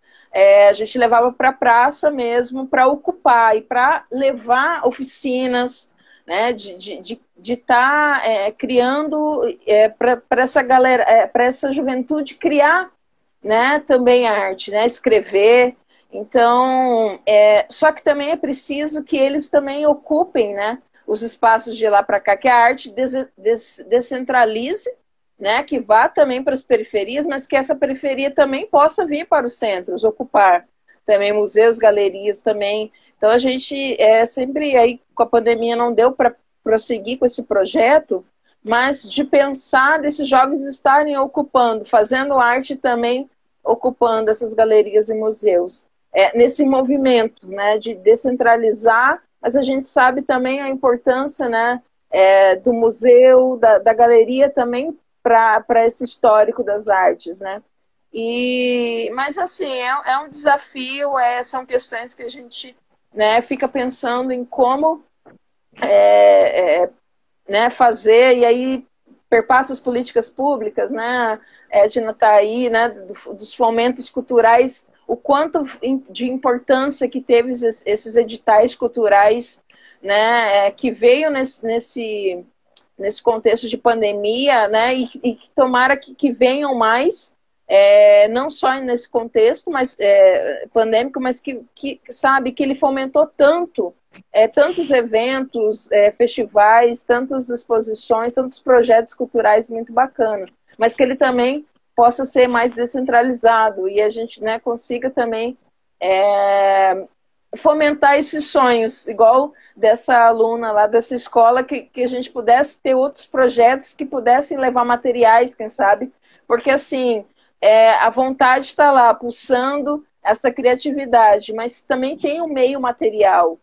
a gente levava para a praça mesmo, para ocupar e para levar oficinas, né, de estar criando para essa galera, para essa juventude criar, né, também arte, né, escrever. Então, só que também é preciso que eles também ocupem, né, os espaços de lá para cá, que a arte descentralize, né, que vá também para as periferias, mas que essa periferia também possa vir para os centros, ocupar também museus, galerias também. Então a gente sempre, aí com a pandemia não deu para prosseguir com esse projeto, mas de pensar desses jovens estarem ocupando, fazendo arte também, ocupando essas galerias e museus. Nesse movimento, né, de descentralizar, mas a gente sabe também a importância, né, do museu, da galeria também, para esse histórico das artes, né? Mas assim, é um desafio, são questões que a gente, né, fica pensando em como né, fazer, e aí perpassa as políticas públicas, né? Edna está aí, né, dos fomentos culturais, o quanto de importância que teve esses editais culturais, né, que veio nesse contexto de pandemia, né, e que tomara que venham mais, não só nesse contexto mas pandêmico, mas que sabe que ele fomentou tanto, tantos eventos, festivais, tantas exposições, tantos projetos culturais muito bacanas, mas que ele também possa ser mais descentralizado e a gente, né, consiga também fomentar esses sonhos, igual dessa aluna lá dessa escola, que a gente pudesse ter outros projetos que pudessem levar materiais, quem sabe, porque assim, a vontade está lá, pulsando essa criatividade, mas também tem um meio material,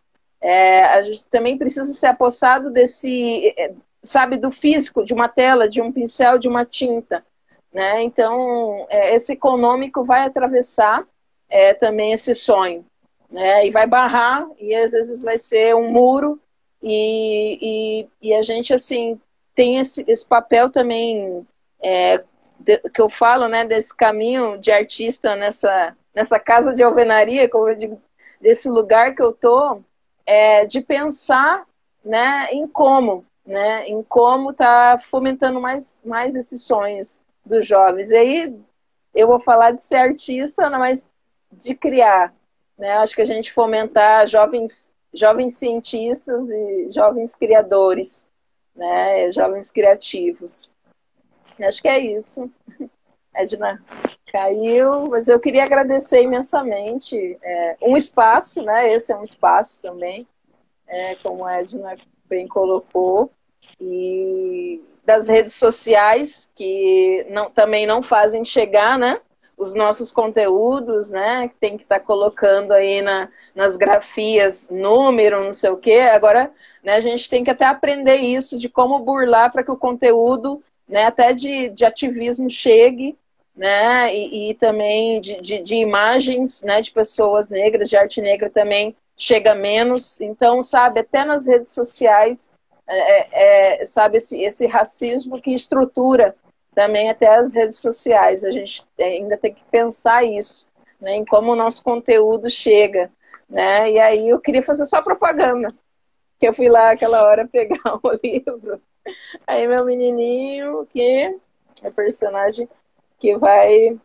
a gente também precisa ser apossado desse, sabe, do físico, de uma tela, de um pincel, de uma tinta, né? Então, esse econômico vai atravessar também esse sonho, né? E vai barrar, e às vezes vai ser um muro, e a gente, assim, tem esse papel também, que eu falo, né, desse caminho de artista nessa casa de alvenaria, como eu digo, desse lugar que eu tô, de pensar, né, em como tá fomentando mais esses sonhos dos jovens. E aí eu vou falar de ser artista, mas de criar, né? Acho que a gente fomentar jovens cientistas e jovens criadores, né? Jovens criativos. Acho que é isso. Edna caiu, mas eu queria agradecer imensamente um espaço, né? Esse é um espaço também, como a Edna bem colocou, e das redes sociais que também não fazem chegar, né, os nossos conteúdos, né, que tem que estar colocando aí nas grafias número, não sei o quê. Agora, né, a gente tem que até aprender isso, de como burlar para que o conteúdo, né, até de ativismo chegue, né, e também de imagens, né, de pessoas negras, de arte negra também chega menos. Então, sabe, até nas redes sociais, sabe, esse racismo que estrutura também até as redes sociais. A gente ainda tem que pensar isso, né, em como o nosso conteúdo chega, né? E aí eu queria fazer só propaganda, que eu fui lá aquela hora pegar o livro. Aí meu menininho, que é personagem que vai...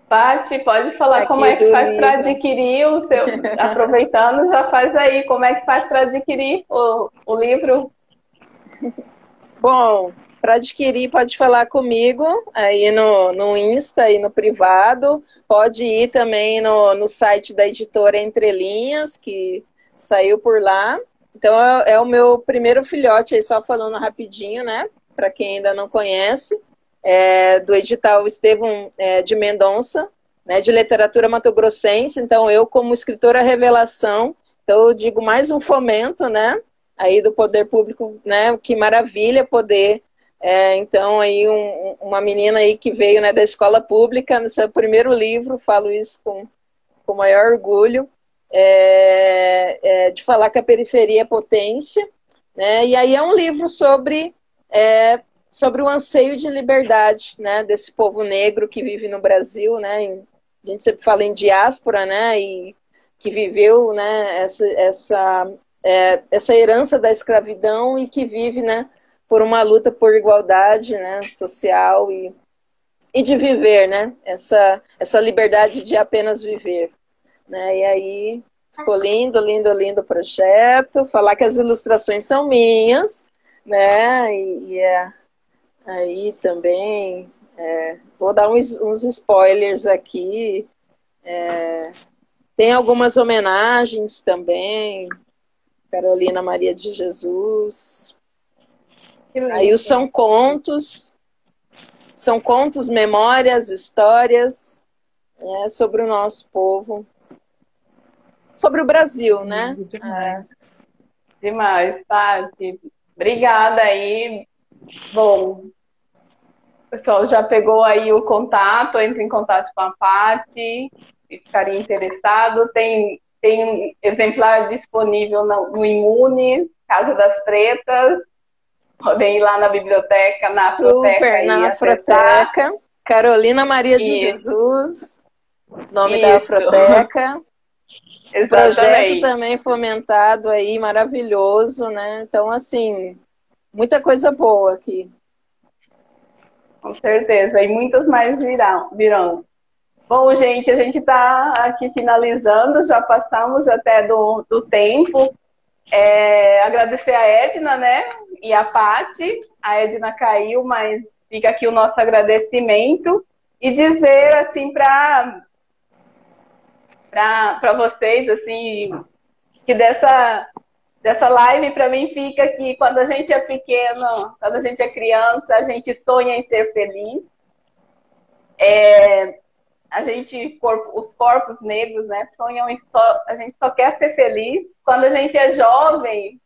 Paty, pode falar como é que faz para adquirir o seu... Aproveitando, já faz aí, como é que faz para adquirir o livro? Bom, para adquirir, pode falar comigo aí no Insta e no privado. Pode ir também no site da editora Entre Linhas, que saiu por lá. Então, é o meu primeiro filhote, aí só falando rapidinho, né? Para quem ainda não conhece. Do edital Estevão de Mendonça, né, de literatura mato-grossense. Então, eu, como escritora revelação, então eu digo mais um fomento, né, aí do poder público, né, que maravilha poder, então, aí uma menina aí que veio, né, da escola pública, no seu primeiro livro, falo isso com o maior orgulho, de falar que a periferia é potência, né, e aí é um livro sobre o anseio de liberdade, né, desse povo negro que vive no Brasil, né, a gente sempre fala em diáspora, né, e que viveu, né, essa herança da escravidão e que vive, né, por uma luta por igualdade, né, social e de viver, né, essa liberdade de apenas viver, né, e aí ficou lindo, lindo, lindo o projeto, falar que as ilustrações são minhas, né, aí também vou dar uns spoilers aqui, tem algumas homenagens também, Carolina Maria de Jesus. Aí são contos, memórias, histórias, sobre o nosso povo, sobre o Brasil, né? Demais, Tati. Obrigada aí. Bom, o pessoal já pegou aí o contato, entra em contato com a Paty, se ficaria interessado. Tem um exemplar disponível no Imune, Casa das Pretas. Podem ir lá na biblioteca, na Afroteca. Na Afroteca. Carolina Maria de Jesus, nome da Afroteca. Exatamente. Projeto também fomentado aí, maravilhoso, né? Então, assim, muita coisa boa aqui. Com certeza, e muitos mais virão. Bom, gente, a gente está aqui finalizando, já passamos até do tempo. Agradecer a Edna, né, e a Paty. A Edna caiu, mas fica aqui o nosso agradecimento. E dizer, assim, para vocês, assim, que dessa live, para mim, fica que quando a gente é pequeno, quando a gente é criança, a gente sonha em ser feliz. Os corpos negros, né, sonham a gente só quer ser feliz. Quando a gente é jovem,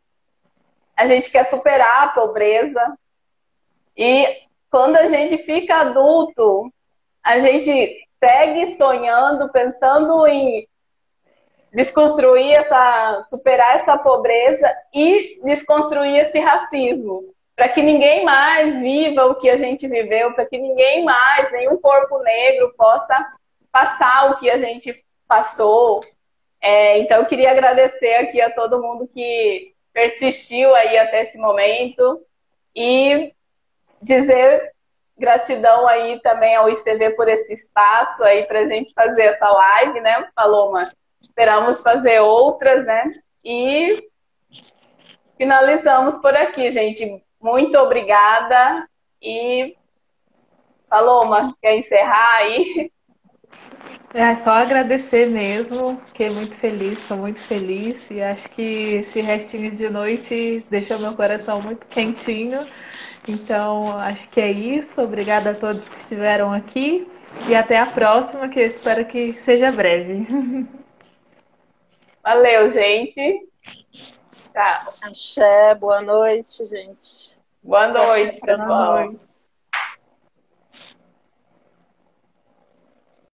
a gente quer superar a pobreza. E quando a gente fica adulto, a gente segue sonhando, pensando em superar essa pobreza e desconstruir esse racismo, para que ninguém mais viva o que a gente viveu, para que ninguém mais, nenhum corpo negro possa passar o que a gente passou. Então eu queria agradecer aqui a todo mundo que persistiu aí até esse momento e dizer gratidão aí também ao ICV por esse espaço aí para a gente fazer essa live, né, Paloma? Esperamos fazer outras, né? E finalizamos por aqui, gente. Muito obrigada. E, Paloma, quer encerrar aí? Só agradecer mesmo, fiquei muito feliz, estou muito feliz. E acho que esse restinho de noite deixou meu coração muito quentinho. Então, acho que é isso. Obrigada a todos que estiveram aqui. E até a próxima, que eu espero que seja breve. Valeu, gente. Tchau. Axé, boa noite, gente. Boa noite, pessoal. Boa noite.